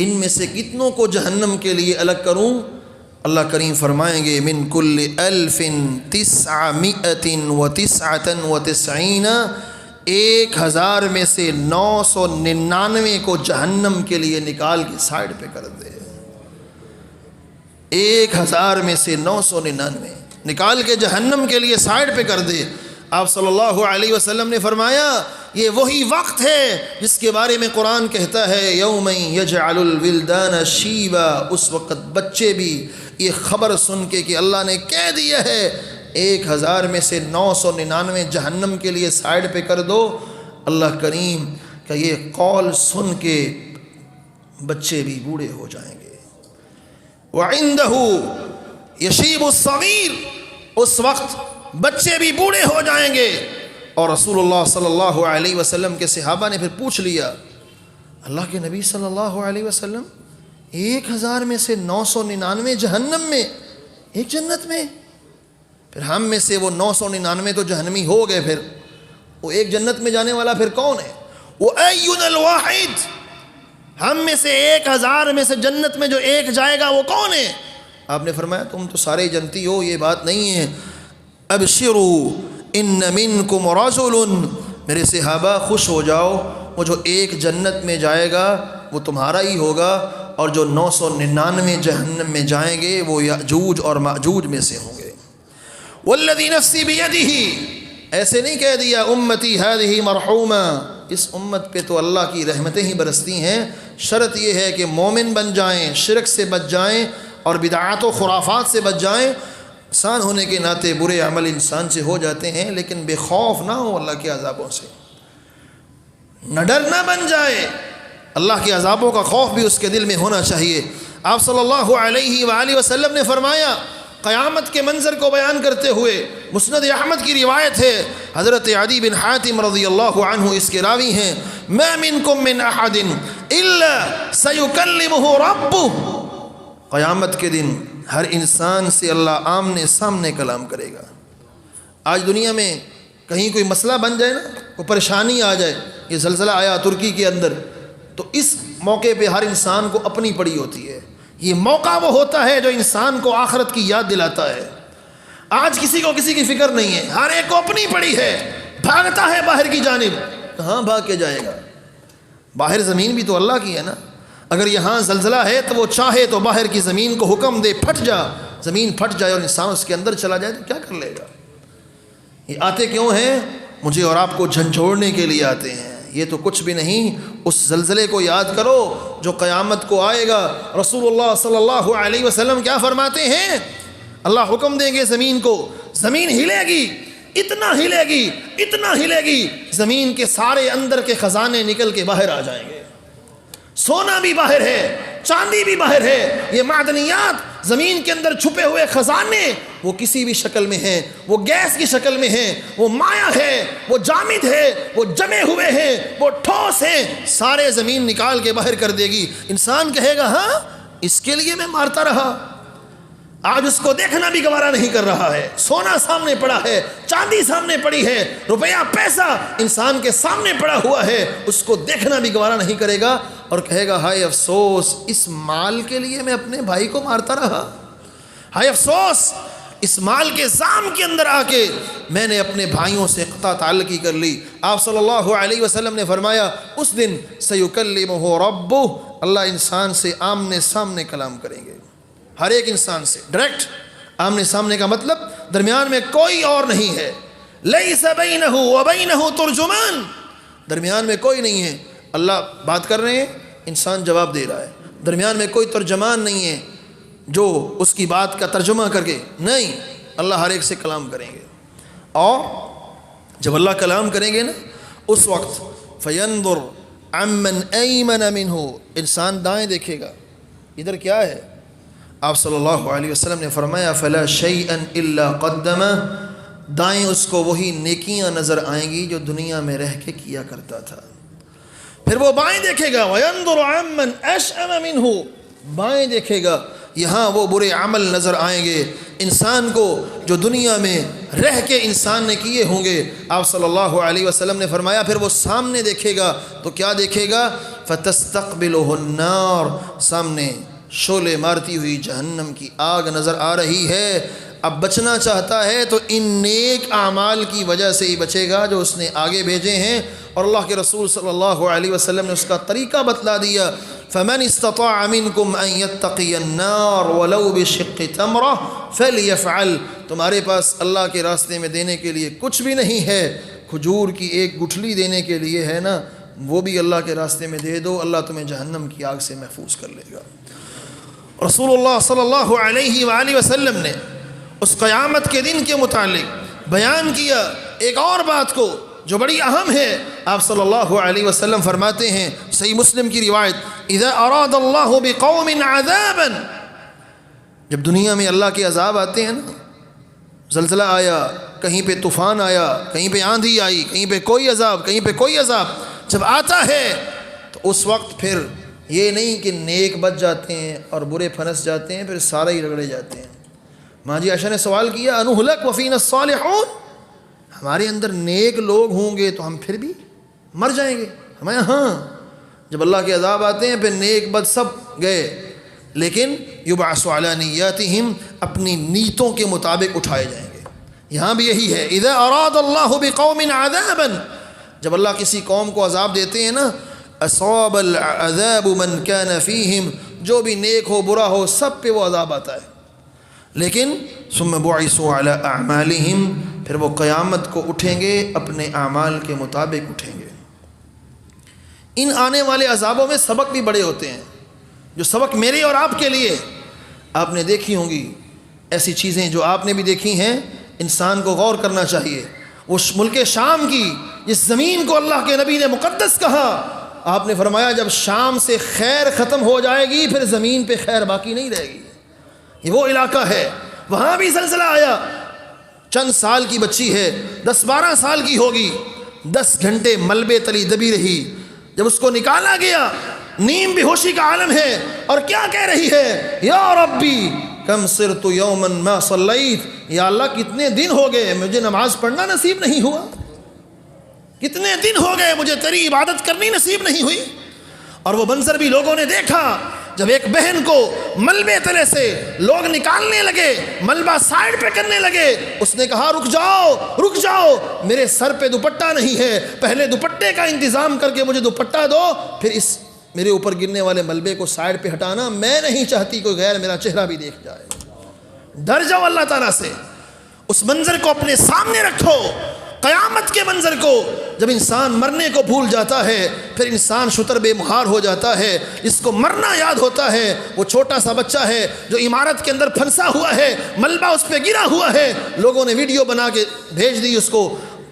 ان میں سے کتنوں کو جہنم کے لیے الگ کروں؟ اللہ کریم فرمائیں گے من کل 1999، 1000 میں سے 999 کو جہنم کے لیے نکال کے سائڈ پہ کر دے. 1000 میں سے 999 نکال کے جہنم کے لیے سائڈ پہ کر دے. آپ صلی اللہ علیہ وسلم نے فرمایا یہ وہی وقت ہے جس کے بارے میں قرآن کہتا ہے یوم یجعل الولدان شیبا، اس وقت بچے بھی یہ خبر سن کے کہ اللہ نے کہہ دیا ہے 1000 میں سے 999 جہنم کے لیے سائڈ پہ کر دو، اللہ کریم کا یہ قول سن کے بچے بھی بوڑھے ہو جائیں گے. وَعِندَهُ يَشِيبُ الصَّغِيرُ، اس وقت بچے بھی بوڑھے ہو جائیں گے. اور رسول اللہ صلی اللہ علیہ وسلم کے صحابہ نے پھر پوچھ لیا اللہ کے نبی صلی اللہ علیہ وسلم 1000 میں سے 999 جہنم میں، ایک جنت میں. پھر ہم میں سے وہ 999 تو جہنمی ہو گئے، پھر وہ ایک جنت میں جانے والا پھر کون ہے؟ وہ اینا الواحد، ہم میں سے 1000 میں سے جنت میں جو ایک جائے گا وہ کون ہے؟ آپ نے فرمایا تم تو سارے جنتی ہو، یہ بات نہیں ہے. ابشروا ان منکم رجل، میرے صحابہ خوش ہو جاؤ، وہ جو ایک جنت میں جائے گا وہ تمہارا ہی ہوگا، اور جو 999 جہنم میں جائیں گے وہ یاجوج اور ماجوج میں سے ہوں گے. والذی نفسی بیدہ، ایسے نہیں کہہ دیا امتی ہذہ مرحومہ، اس امت پہ تو اللہ کی رحمتیں ہی برستی ہیں. شرط یہ ہے کہ مومن بن جائیں، شرک سے بچ جائیں اور بدعات و خرافات سے بچ جائیں. انسان ہونے کے ناطے برے عمل انسان سے ہو جاتے ہیں، لیکن بے خوف نہ ہو اللہ کے عذابوں سے، نہ ڈر نہ بن جائے. اللہ کے عذابوں کا خوف بھی اس کے دل میں ہونا چاہیے. آپ صلی اللہ علیہ وآلہ وسلم نے فرمایا قیامت کے منظر کو بیان کرتے ہوئے، مسند احمد کی روایت ہے، حضرت عدی بن حاتم رضی اللہ عنہ اس کے راوی ہیں، ما منکم من احد الا سیکلمہ ربہ، قیامت کے دن ہر انسان سے اللہ آمنے سامنے کلام کرے گا. آج دنیا میں کہیں کوئی مسئلہ بن جائے نا، کوئی پریشانی آ جائے، یہ زلزلہ آیا ترکی کے اندر، تو اس موقع پہ ہر انسان کو اپنی پڑی ہوتی ہے. یہ موقع وہ ہوتا ہے جو انسان کو آخرت کی یاد دلاتا ہے. آج کسی کو کسی کی فکر نہیں ہے، ہر ایک کو اپنی پڑی ہے، بھاگتا ہے باہر کی جانب. کہاں بھاگ کے جائے گا؟ باہر زمین بھی تو اللہ کی ہے نا. اگر یہاں زلزلہ ہے تو وہ چاہے تو باہر کی زمین کو حکم دے پھٹ جا، زمین پھٹ جائے اور انسان اس کے اندر چلا جائے تو کیا کر لے گا؟ یہ آتے کیوں ہیں؟ مجھے اور آپ کو جھنجھوڑنے کے لیے آتے ہیں. یہ تو کچھ بھی نہیں. اس زلزلے کو یاد کرو جو قیامت کو آئے گا. رسول اللہ صلی اللہ علیہ وسلم کیا فرماتے ہیں؟ اللہ حکم دیں گے زمین کو، زمین ہلے گی، اتنا ہلے گی، اتنا ہلے گی، زمین کے سارے اندر کے خزانے نکل کے باہر آ جائیں گے. سونا بھی باہر ہے، چاندی بھی باہر ہے، یہ معدنیات زمین کے اندر چھپے ہوئے خزانے وہ کسی بھی شکل میں ہیں، وہ گیس کی شکل میں ہیں، وہ مائع ہے، وہ جامد ہے، وہ جمے ہوئے ہیں، وہ ٹھوس ہیں، سارے زمین نکال کے باہر کر دے گی. انسان کہے گا ہاں اس کے لیے میں مارتا رہا. آج اس کو دیکھنا بھی گوارا نہیں کر رہا ہے. سونا سامنے پڑا ہے، چاندی سامنے پڑی ہے، روپیہ پیسہ انسان کے سامنے پڑا ہوا ہے، اس کو دیکھنا بھی گوارا نہیں کرے گا اور کہے گا ہائے افسوس اس مال کے لیے میں اپنے بھائی کو مارتا رہا، ہائے افسوس اس مال کے زام کے اندر آ کے میں نے اپنے بھائیوں سے قطع تعلقی کر لی. آپ صلی اللہ علیہ وسلم نے فرمایا اس دن سیکلمہ ربہ، اللہ انسان سے آمنے سامنے کلام کریں گے، ہر ایک انسان سے ڈائریکٹ. آمنے سامنے کا مطلب درمیان میں کوئی اور نہیں ہے. لیس بینہ وبینہ ترجمان، درمیان میں کوئی نہیں ہے. اللہ بات کر رہے ہیں، انسان جواب دے رہا ہے، درمیان میں کوئی ترجمان نہیں ہے جو اس کی بات کا ترجمہ کر کے، نہیں، اللہ ہر ایک سے کلام کریں گے. اور جب اللہ کلام کریں گے نا اس وقت فینظر عمن ایمن منہ، انسان دائیں دیکھے گا ادھر کیا ہے. آپ صلی اللہ علیہ وسلم نے فرمایا فلا شیئا الا قدمہ، دائیں اس کو وہی نیکیاں نظر آئیں گی جو دنیا میں رہ کے کیا کرتا تھا. پھر وہ بائیں دیکھے گا وینظر عمن اشأم منہ، بائیں دیکھے گا، یہاں وہ برے عمل نظر آئیں گے انسان کو جو دنیا میں رہ کے انسان نے کیے ہوں گے. آپ صلی اللہ علیہ وسلم نے فرمایا پھر وہ سامنے دیکھے گا تو کیا دیکھے گا؟ فتستقبلہ النار، سامنے شعلے مارتی ہوئی جہنم کی آگ نظر آ رہی ہے. اب بچنا چاہتا ہے تو ان نیک اعمال کی وجہ سے ہی بچے گا جو اس نے آگے بھیجے ہیں. اور اللہ کے رسول صلی اللہ علیہ وسلم نے اس کا طریقہ بتلا دیا، فمن استطاع منکم ان یتقی النار ولو بشق تمرہ فلیفعل، تمہارے پاس اللہ کے راستے میں دینے کے لیے کچھ بھی نہیں ہے، کھجور کی ایک گٹھلی دینے کے لیے ہے نا، وہ بھی اللہ کے راستے میں دے دو، اللہ تمہیں جہنم کی آگ سے محفوظ کر لے گا. رسول اللہ صلی اللہ علیہ وآلہ وسلم نے اس قیامت کے دن کے متعلق بیان کیا ایک اور بات کو جو بڑی اہم ہے. آپ صلی اللہ علیہ وسلم فرماتے ہیں، صحیح مسلم کی روایت، اذا اراد اللہ بقوم عذابا، جب دنیا میں اللہ کے عذاب آتے ہیں نا، زلزلہ آیا، کہیں پہ طوفان آیا، کہیں پہ آندھی آئی، کہیں پہ کوئی عذاب، کہیں پہ کوئی عذاب جب آتا ہے تو اس وقت پھر یہ نہیں کہ نیک بچ جاتے ہیں اور برے پھنس جاتے ہیں، پھر سارے ہی رگڑے جاتے ہیں. ماں جی عائشہ نے سوال کیا انہلک وفینا الصالحون، ہمارے اندر نیک لوگ ہوں گے تو ہم پھر بھی مر جائیں گے؟ ہمیں ہاں، جب اللہ کے عذاب آتے ہیں پھر نیک بد سب گئے، لیکن یبعث علی نیاتہم، اپنی نیتوں کے مطابق اٹھائے جائیں گے۔ یہاں بھی یہی ہے، اذا اراد اللہ بقوم عذابا، جب اللہ کسی قوم کو عذاب دیتے ہیں نا، اصاب العذاب من کان فیہم، جو بھی نیک ہو برا ہو سب پہ وہ عذاب آتا ہے، لیکن ثم بعثوا علی اعمالہم، پھر وہ قیامت کو اٹھیں گے اپنے اعمال کے مطابق اٹھیں گے۔ ان آنے والے عذابوں میں سبق بھی بڑے ہوتے ہیں، جو سبق میرے اور آپ کے لیے، آپ نے دیکھی ہوں گی ایسی چیزیں جو آپ نے بھی دیکھی ہیں، انسان کو غور کرنا چاہیے۔ اس ملک شام کی جس زمین کو اللہ کے نبی نے مقدس کہا، آپ نے فرمایا جب شام سے خیر ختم ہو جائے گی پھر زمین پہ خیر باقی نہیں رہے گی۔ یہ وہ علاقہ ہے، وہاں بھی زلزلہ آیا، چند سال کی بچی ہے، 10-12 سال کی ہوگی، 10 گھنٹے ملبے تلی دبی رہی، جب اس کو نکالا گیا نیم بے ہوشی کا عالم ہے، اور کیا کہہ رہی ہے، یا ربی کم صرت یوما ما صلیت، یا اللہ کتنے دن ہو گئے مجھے نماز پڑھنا نصیب نہیں ہوا، کتنے دن ہو گئے مجھے تیری عبادت کرنی نصیب نہیں ہوئی۔ اور وہ منظر بھی لوگوں نے دیکھا، جب ایک بہن کو ملبے تلے سے لوگ نکالنے لگے، ملبہ سائڈ پہ کرنے لگے، اس نے کہا رک جاؤ رک جاؤ، میرے سر پہ دوپٹہ نہیں ہے، پہلے دوپٹے کا انتظام کر کے مجھے دوپٹہ دو، پھر اس میرے اوپر گرنے والے ملبے کو سائڈ پہ ہٹانا، میں نہیں چاہتی کوئی غیر میرا چہرہ بھی دیکھ جائے۔ ڈر جاؤ اللہ تعالیٰ سے، اس منظر کو اپنے سامنے رکھو، قیامت کے منظر کو۔ جب انسان مرنے کو بھول جاتا ہے پھر انسان شتر بے مہار ہو جاتا ہے، جس کو مرنا یاد ہوتا ہے وہ چھوٹا سا بچہ ہے جو عمارت کے اندر پھنسا ہوا ہے، ملبہ اس پہ گرا ہوا ہے، لوگوں نے ویڈیو بنا کے بھیج دی اس کو،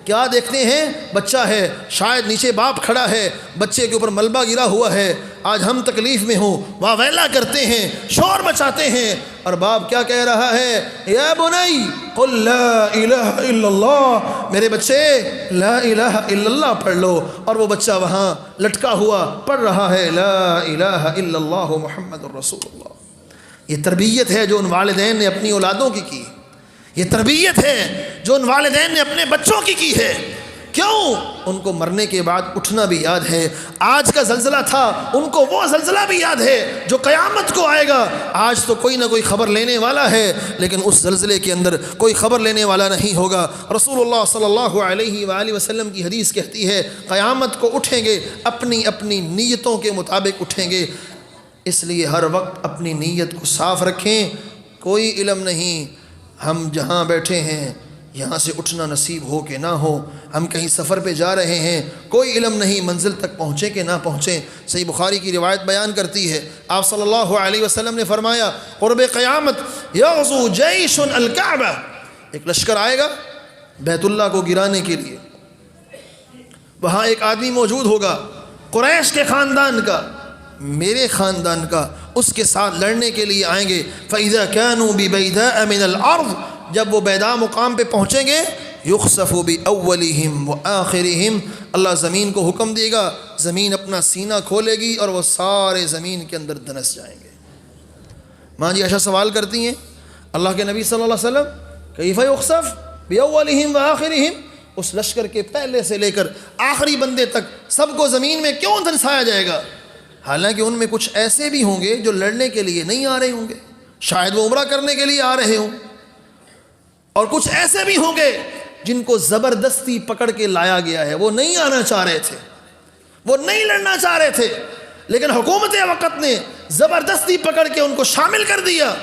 کیا دیکھتے ہیں، بچہ ہے، شاید نیچے باپ کھڑا ہے، بچے کے اوپر ملبہ گرا ہوا ہے، آج ہم تکلیف میں ہوں، واہ ویلا کرتے ہیں، شور مچاتے ہیں، اور باپ کیا کہہ رہا ہے، یا بنی قل لا الہ الا اللہ، میرے بچے لا الہ الا اللہ پڑھ لو، اور وہ بچہ وہاں لٹکا ہوا پڑھ رہا ہے لا الہ الا اللہ محمد الرسول اللہ۔ یہ تربیت ہے جو ان والدین نے اپنی اولادوں کی، یہ تربیت ہے جو ان والدین نے اپنے بچوں کی ہے۔ کیوں؟ ان کو مرنے کے بعد اٹھنا بھی یاد ہے، آج کا زلزلہ تھا ان کو وہ زلزلہ بھی یاد ہے جو قیامت کو آئے گا۔ آج تو کوئی نہ کوئی خبر لینے والا ہے، لیکن اس زلزلے کے اندر کوئی خبر لینے والا نہیں ہوگا۔ رسول اللہ صلی اللہ علیہ وآلہ وسلم کی حدیث کہتی ہے قیامت کو اٹھیں گے اپنی اپنی نیتوں کے مطابق اٹھیں گے، اس لیے ہر وقت اپنی نیت کو صاف رکھیں۔ کوئی علم نہیں ہم جہاں بیٹھے ہیں یہاں سے اٹھنا نصیب ہو کہ نہ ہو، ہم کہیں سفر پہ جا رہے ہیں، کوئی علم نہیں منزل تک پہنچے کہ نہ پہنچیں۔ صحیح بخاری کی روایت بیان کرتی ہے، آپ صلی اللہ علیہ وسلم نے فرمایا قرب قیامت یغزو جیش الکعبہ، ایک لشکر آئے گا بیت اللہ کو گرانے کے لیے، وہاں ایک آدمی موجود ہوگا قریش کے خاندان کا، میرے خاندان کا، اس کے ساتھ لڑنے کے لیے آئیں گے۔ فَإِذَا كَانُوا بِبَيْدَاءَ مِنَ الْأَرْضِ، جب وہ بیدا مقام پہ پہنچیں گے، يُخْسَفُ بِأَوَّلِهِمْ وَآخِرِهِمْ، اللہ زمین کو حکم دے گا، زمین اپنا سینہ کھولے گی اور وہ سارے زمین کے اندر دنس جائیں گے۔ ماں جی عائشہ سوال کرتی ہیں اللہ کے نبی صلی اللہ علیہ وسلم كَيْفَ يُخْسَفُ بِأَوَّلِهِمْ وَآخِرِهِمْ، اس لشکر کے پہلے سے لے کر آخری بندے تک سب کو زمین میں کیوں دھنسایا جائے گا؟ حالانکہ ان میں کچھ ایسے بھی ہوں گے جو لڑنے کے لیے نہیں آ رہے ہوں گے، شاید وہ عمرہ کرنے کے لیے آ رہے ہوں، اور کچھ ایسے بھی ہوں گے جن کو زبردستی پکڑ کے لایا گیا ہے، وہ نہیں آنا چاہ رہے تھے، وہ نہیں لڑنا چاہ رہے تھے، لیکن حکومت وقت نے زبردستی پکڑ کے ان کو شامل کر دیا،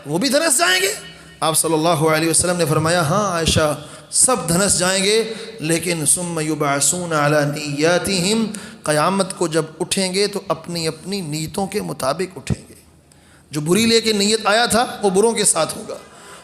وہ بھی دھنس جائیں گے۔ آپ صلی اللہ علیہ وسلم نے فرمایا ہاں عائشہ سب دھنس جائیں گے، لیکن ثم یبعثون علی نیاتہم، قیامت کو جب اٹھیں گے تو اپنی اپنی نیتوں کے مطابق اٹھیں گے۔ جو بری لے کے نیت آیا تھا وہ بروں کے ساتھ ہوگا،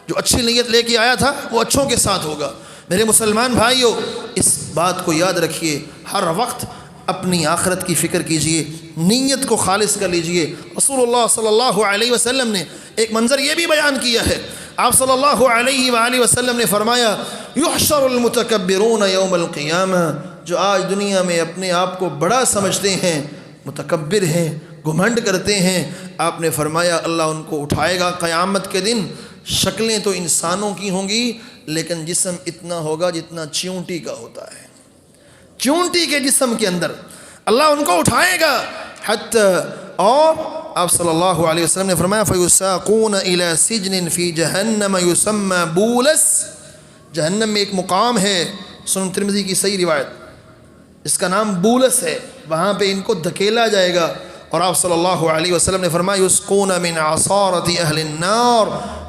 جو اچھی نیت لے کے آیا تھا وہ اچھوں کے ساتھ ہوگا۔ میرے مسلمان بھائیوں، اس بات کو یاد رکھیے، ہر وقت اپنی آخرت کی فکر کیجئے، نیت کو خالص کر لیجئے۔ رسول اللہ صلی اللہ علیہ وسلم نے ایک منظر یہ بھی بیان کیا ہے، آپ صلی اللہ علیہ وآلہ وسلم نے فرمایا یحشر المتکبرون یوم القیامہ، جو آج دنیا میں اپنے آپ کو بڑا سمجھتے ہیں، متکبر ہیں، گھمنڈ کرتے ہیں، آپ نے فرمایا اللہ ان کو اٹھائے گا قیامت کے دن شکلیں تو انسانوں کی ہوں گی لیکن جسم اتنا ہوگا جتنا چیونٹی کا ہوتا ہے. چیونٹی کے جسم کے اندر اللہ ان کو اٹھائے گا. حتی اور آپ صلی اللہ علیہ وسلم نے فرمایا فَيُسَاقُونَ إِلَى سِجْنٍ فِي جَهَنَّمَ يُسَمَّى بُولَس. جہنم میں ایک مقام ہے، سنن ترمذی کی صحیح روایت، اس کا نام بولس ہے. وہاں پہ ان کو دھکیلا جائے گا. اور آپ صلی اللہ علیہ وسلم نے فرمایا یسقون من عصارۃ اہل النار.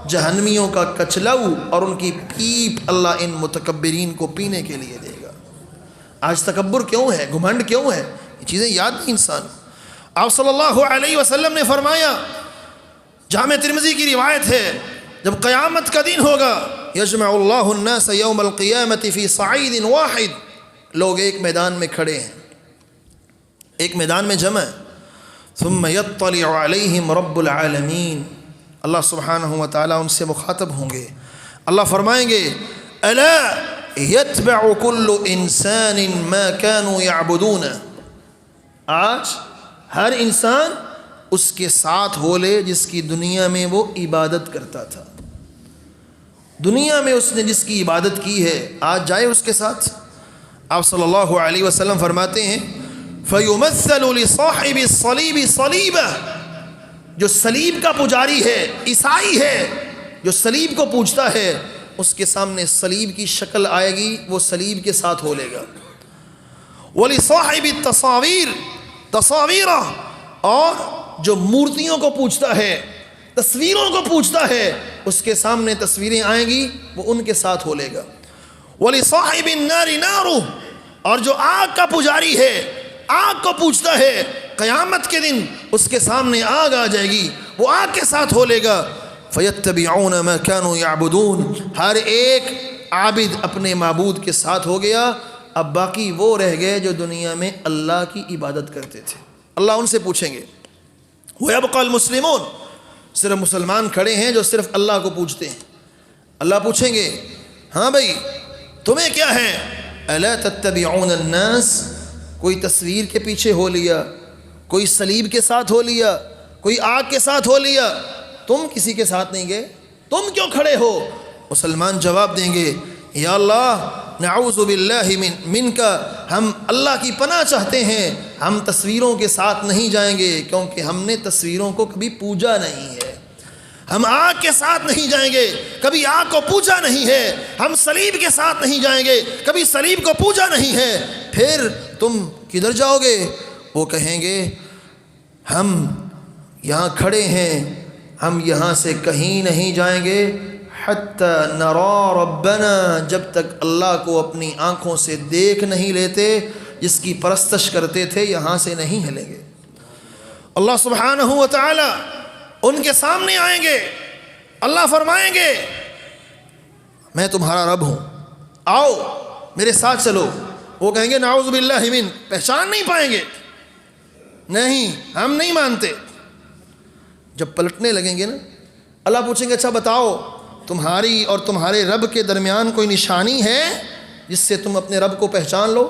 جہنمیوں کا کچلو اور ان کی پیپ اللہ ان متکبرین کو پینے کے لیے دے گا. آج تکبر کیوں ہے، گھمنڈ کیوں ہے؟ یہ چیزیں یاد نہیں انسان. آپ صلی اللہ علیہ وسلم نے فرمایا، جامع ترمذی کی روایت ہے، جب قیامت کا دن ہوگا یجمع اللہ الناس یوم القیامت فی صعید واحد. لوگ ایک میدان میں کھڑے ہیں، ایک میدان میں جمع ہے. ثم یطلع علیہم رب العالمین. اللہ سبحانہ و تعالیٰ ان سے مخاطب ہوں گے. اللہ فرمائیں گے الا یتبع کل انسان ما كانوا یعبدون. آج ہر انسان اس کے ساتھ ہو لے جس کی دنیا میں وہ عبادت کرتا تھا. دنیا میں اس نے جس کی عبادت کی ہے آج جائے اس کے ساتھ. آپ صلی اللہ علیہ وسلم فرماتے ہیں فَيُمَثَّلُ لِصَاحِبِ الصَّلِيبِ صَلِيبًا. جو صلیب کا پجاری ہے، عیسائی ہے، جو صلیب کو پوجتا ہے، اس کے سامنے صلیب کی شکل آئے گی، وہ صلیب کے ساتھ ہو لے گا. وَلِصَاحِبِ التَّصَاوِيرِ تصاویرہ. اور جو مورتیوں کو پوجتا ہے، تصویروں کو پوجتا ہے، اس کے سامنے تصویریں آئیں گی، وہ ان کے ساتھ ہو لے گا. وَلِصَاحِبِ النَّارِ نَارُ. اور جو آگ کا پجاری ہے، آگ کو پوجتا ہے، قیامت کے دن اس کے سامنے آگ آ جائے گی، وہ آگ کے ساتھ ہو لے گا. فَيَتَّبِعُونَ مَا كَانُوا يَعْبُدُونَ. ہر ایک عابد اپنے معبود کے ساتھ ہو گیا. اب باقی وہ رہ گئے جو دنیا میں اللہ کی عبادت کرتے تھے. اللہ ان سے پوچھیں گے وَيَبْقَى الْمُسْلِمُونَ. صرف مسلمان کھڑے ہیں جو صرف اللہ کو پوجتے ہیں. اللہ پوچھیں گے ہاں بھائی تمہیں کیا ہے؟ اَلَا تَتَّبِعُونَ النَّاسِ. کوئی تصویر کے پیچھے ہو لیا، کوئی صلیب کے ساتھ ہو لیا، کوئی آگ کے ساتھ ہو لیا، تم کسی کے ساتھ نہیں گئے، تم کیوں کھڑے ہو؟ مسلمان جواب دیں گے یا اللہ نعوذ باللہ منک. ہم اللہ کی پناہ چاہتے ہیں، ہم تصویروں کے ساتھ نہیں جائیں گے کیونکہ ہم نے تصویروں کو کبھی پوجا نہیں ہے. ہم آگ کے ساتھ نہیں جائیں گے، کبھی آگ کو پوجا نہیں ہے. ہم صلیب کے ساتھ نہیں جائیں گے، کبھی صلیب کو پوجا نہیں ہے. پھر تم کدھر جاؤ گے؟ وہ کہیں گے ہم یہاں کھڑے ہیں، ہم یہاں سے کہیں نہیں جائیں گے حتی نرا ربنا. جب تک اللہ کو اپنی آنکھوں سے دیکھ نہیں لیتے، جس کی پرستش کرتے تھے یہاں سے نہیں ہلیں گے. اللہ سبحانہ و تعالی ان کے سامنے آئیں گے. اللہ فرمائیں گے میں تمہارا رب ہوں، آؤ میرے ساتھ چلو. وہ کہیں گے نعوذ باللہ من. پہچان نہیں پائیں گے، نہیں ہم نہیں مانتے. جب پلٹنے لگیں گے نا، اللہ پوچھیں گے اچھا بتاؤ تمہاری اور تمہارے رب کے درمیان کوئی نشانی ہے جس سے تم اپنے رب کو پہچان لو؟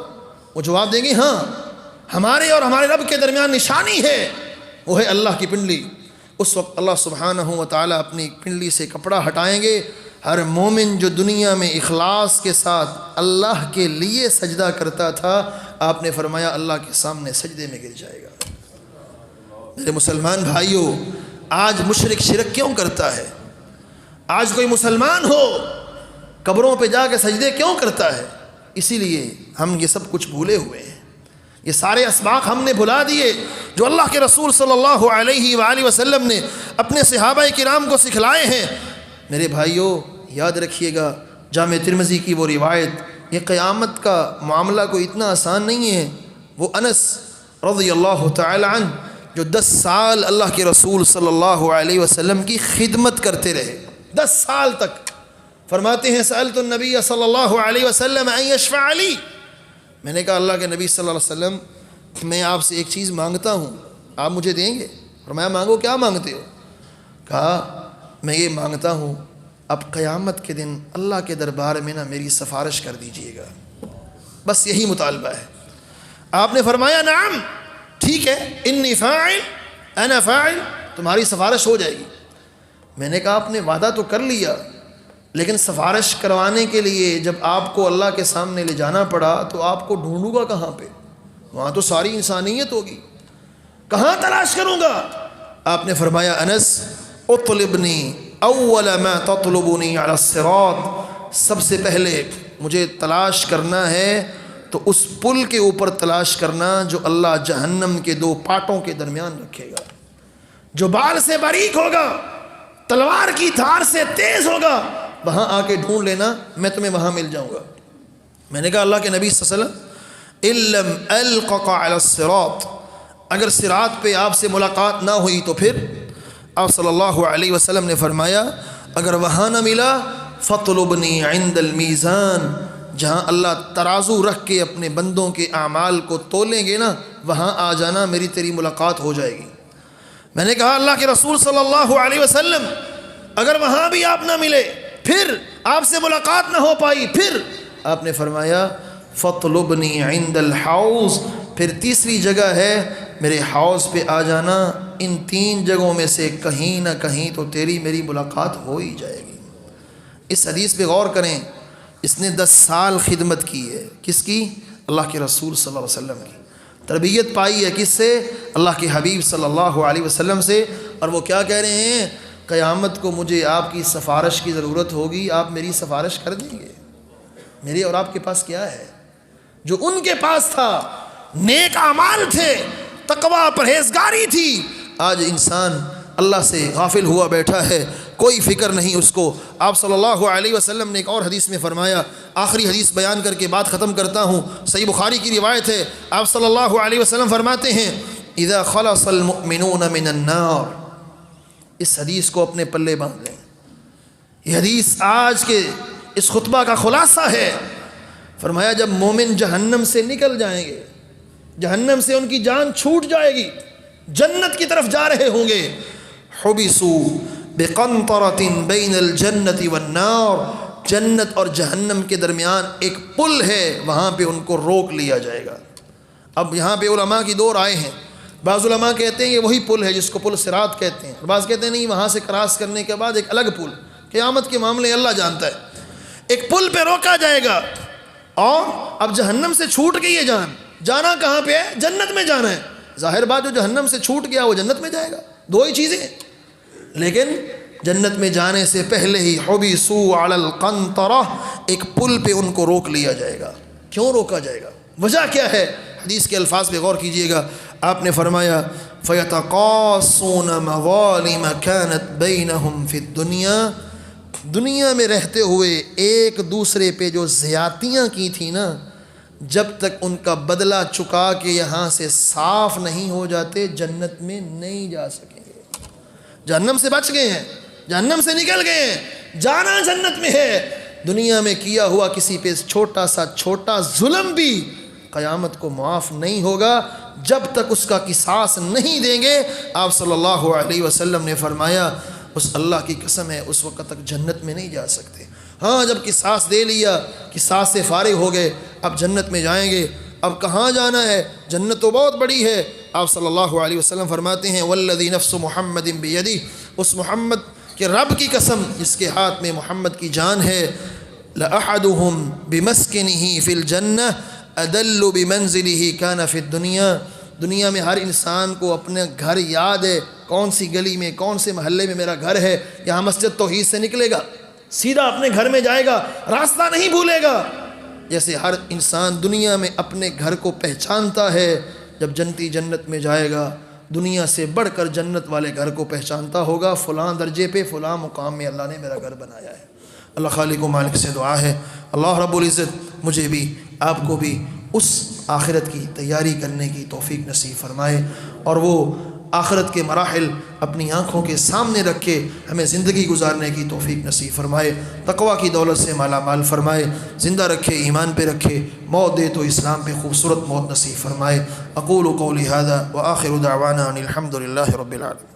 وہ جواب دیں گے ہاں ہمارے اور ہمارے رب کے درمیان نشانی ہے، وہ ہے اللہ کی پنڈلی. اس وقت اللہ سبحانہ و تعالیٰ اپنی پنڈلی سے کپڑا ہٹائیں گے. ہر مومن جو دنیا میں اخلاص کے ساتھ اللہ کے لیے سجدہ کرتا تھا، آپ نے فرمایا اللہ کے سامنے سجدے میں گر جائے گا. میرے مسلمان بھائیوں، آج مشرک شرک کیوں کرتا ہے؟ آج کوئی مسلمان ہو قبروں پہ جا کے سجدے کیوں کرتا ہے؟ اسی لیے ہم یہ سب کچھ بھولے ہوئے ہیں. یہ سارے اسباق ہم نے بھلا دیے جو اللہ کے رسول صلی اللہ علیہ وآلہ وسلم نے اپنے صحابہ کرام کو سکھلائے ہیں. میرے بھائیوں یاد رکھیے گا، جامع ترمذی کی وہ روایت، یہ قیامت کا معاملہ کوئی اتنا آسان نہیں ہے. وہ انس رضی اللہ تعالی عنہ جو 10 سال اللہ کے رسول صلی اللہ علیہ وسلم کی خدمت کرتے رہے، 10 سال تک، فرماتے ہیں سألت النبی صلی اللہ علیہ وسلم ان یشفع لی. میں نے کہا اللہ کے نبی صلی اللہ علیہ وسلم میں آپ سے ایک چیز مانگتا ہوں، آپ مجھے دیں گے؟ فرمایا مانگو، کیا مانگتے ہو؟ کہا میں یہ مانگتا ہوں اب قیامت کے دن اللہ کے دربار میں نا میری سفارش کر دیجئے گا، بس یہی مطالبہ ہے. آپ نے فرمایا نعم ٹھیک ہے، انی فاعل انا فاعل، تمہاری سفارش ہو جائے گی. میں نے کہا آپ نے وعدہ تو کر لیا، لیکن سفارش کروانے کے لیے جب آپ کو اللہ کے سامنے لے جانا پڑا تو آپ کو ڈھونڈوں گا کہاں پہ؟ وہاں تو ساری انسانیت ہوگی، کہاں تلاش کروں گا؟ آپ نے فرمایا انس اطلبنی اول ما تطلبنی علی الصراط، سب سے پہلے مجھے تلاش کرنا ہے تو اس پل کے اوپر تلاش کرنا جو اللہ جہنم کے دو پاٹوں کے درمیان رکھے گا، جو بال سے باریک ہوگا، تلوار کی دھار سے تیز ہوگا، وہاں آ کے ڈھونڈ لینا، میں تمہیں وہاں مل جاؤں گا۔ میں نے کہا اللہ کے نبی صلی اللہ علیہ وسلم ان لم القق علی الصراط، اگر صراط پہ آپ سے ملاقات نہ ہوئی تو پھر؟ آپ صلی اللہ علیہ وسلم نے فرمایا اگر وہاں نہ ملا فاطلبنی عند المیزان، جہاں اللہ ترازو رکھ کے اپنے بندوں کے اعمال کو تولیں گے نا، وہاں آ جانا، میری تیری ملاقات ہو جائے گی۔ میں نے کہا اللہ کے رسول صلی اللہ علیہ وسلم اگر وہاں بھی آپ نہ ملے، پھر آپ سے ملاقات نہ ہو پائی، پھر؟ آپ نے فرمایا فاطلبنی عند الحوض، پھر تیسری جگہ ہے میرے حوض پہ آ جانا، ان تین جگہوں میں سے کہیں نہ کہیں تو تیری میری ملاقات ہو ہی جائے گی۔ اس حدیث پہ غور کریں، اس نے 10 سال خدمت کی ہے، کس کی؟ اللہ کے رسول صلی اللہ علیہ وسلم کی۔ تربیت پائی ہے کس سے؟ اللہ کے حبیب صلی اللہ علیہ وسلم سے۔ اور وہ کیا کہہ رہے ہیں؟ قیامت کو مجھے آپ کی سفارش کی ضرورت ہوگی، آپ میری سفارش کر دیں گے۔ میرے اور آپ کے پاس کیا ہے جو ان کے پاس تھا؟ نیک اعمال تھے، تقوی پرہیزگاری تھی۔ آج انسان اللہ سے غافل ہوا بیٹھا ہے، کوئی فکر نہیں اس کو۔ آپ صلی اللہ علیہ وسلم نے ایک اور حدیث میں فرمایا، آخری حدیث بیان کر کے بات ختم کرتا ہوں، صحیح بخاری کی روایت ہے، آپ صلی اللہ علیہ وسلم فرماتے ہیں اذا خلص المؤمنون من النار، اس حدیث کو اپنے پلے باندھ لیں، یہ حدیث آج کے اس خطبہ کا خلاصہ ہے۔ فرمایا جب مومن جہنم سے نکل جائیں گے، جہنم سے ان کی جان چھوٹ جائے گی، جنت کی طرف جا رہے ہوں گے، حبسوا بقنطرۃ بین الجنۃ والنار، جنت اور جہنم کے درمیان ایک پل ہے، وہاں پہ ان کو روک لیا جائے گا۔ اب یہاں پہ علماء کی دو رائے ہیں، بعض علماء کہتے ہیں یہ وہی پل ہے جس کو پل صراط کہتے ہیں، اور بعض کہتے ہیں نہیں، وہاں سے کراس کرنے کے بعد ایک الگ پل، قیامت کے معاملے اللہ جانتا ہے۔ ایک پل پہ روکا جائے گا، اور اب جہنم سے چھوٹ گئی ہے جان، جانا کہاں پہ ہے؟ جنت میں جانا ہے۔ ظاہر بات جو جہنم سے چھوٹ گیا وہ جنت میں جائے گا، دو ہی چیزیں ہیں۔ لیکن جنت میں جانے سے پہلے ہی حبسوا علی القنطرہ، ایک پل پہ ان کو روک لیا جائے گا۔ کیوں روکا جائے گا؟ وجہ کیا ہے؟ حدیث کے الفاظ پہ غور کیجئے گا، آپ نے فرمایا فَيَتَقَاصُونَ مَظَالِمَ كَانَتْ بَيْنَهُمْ فِي الدُّنْيَا، دنیا میں رہتے ہوئے ایک دوسرے پہ جو زیادتیاں کی تھی نا، جب تک ان کا بدلہ چکا کے یہاں سے صاف نہیں ہو جاتے جنت میں نہیں جا سکیں گے۔ جہنم سے بچ گئے ہیں، جہنم سے نکل گئے ہیں، جانا جنت میں ہے۔ دنیا میں کیا ہوا کسی پہ چھوٹا سا چھوٹا ظلم بھی قیامت کو معاف نہیں ہوگا جب تک اس کا قصاص نہیں دیں گے۔ آپ صلی اللہ علیہ وسلم نے فرمایا اس اللہ کی قسم ہے اس وقت تک جنت میں نہیں جا سکتے۔ ہاں جب قصاص دے لیا، قصاص سے فارغ ہو گئے، اب جنت میں جائیں گے۔ اب کہاں جانا ہے؟ جنت تو بہت بڑی ہے۔ آپ صلی اللہ علیہ وسلم فرماتے ہیں والذی نفس محمد بیدہ، اس محمد کے رب کی قسم جس کے ہاتھ میں محمد کی جان ہے، لأحدهم بمسکنہ فی الجنہ ادل بمنزلہ کان فی الدنیا، دنیا میں ہر انسان کو اپنے گھر یاد ہے، کون سی گلی میں کون سے محلے میں میرا گھر ہے۔ یہاں مسجد توحید سے نکلے گا، سیدھا اپنے گھر میں جائے گا، راستہ نہیں بھولے گا۔ جیسے ہر انسان دنیا میں اپنے گھر کو پہچانتا ہے، جب جنتی جنت میں جائے گا دنیا سے بڑھ کر جنت والے گھر کو پہچانتا ہوگا، فلاں درجے پہ فلاں مقام میں اللہ نے میرا گھر بنایا ہے۔ اللہ خالق و مالک سے دعا ہے اللہ رب العزت مجھے بھی آپ کو بھی اس آخرت کی تیاری کرنے کی توفیق نصیب فرمائے، اور وہ آخرت کے مراحل اپنی آنکھوں کے سامنے رکھ کے ہمیں زندگی گزارنے کی توفیق نصیب فرمائے، تقوی کی دولت سے مالا مال فرمائے، زندہ رکھے، ایمان پہ رکھے، موت دے تو اسلام پہ خوبصورت موت نصیب فرمائے۔ اقول قولی ھذا وآخر دعوانا ان الحمد للہ رب العالمین۔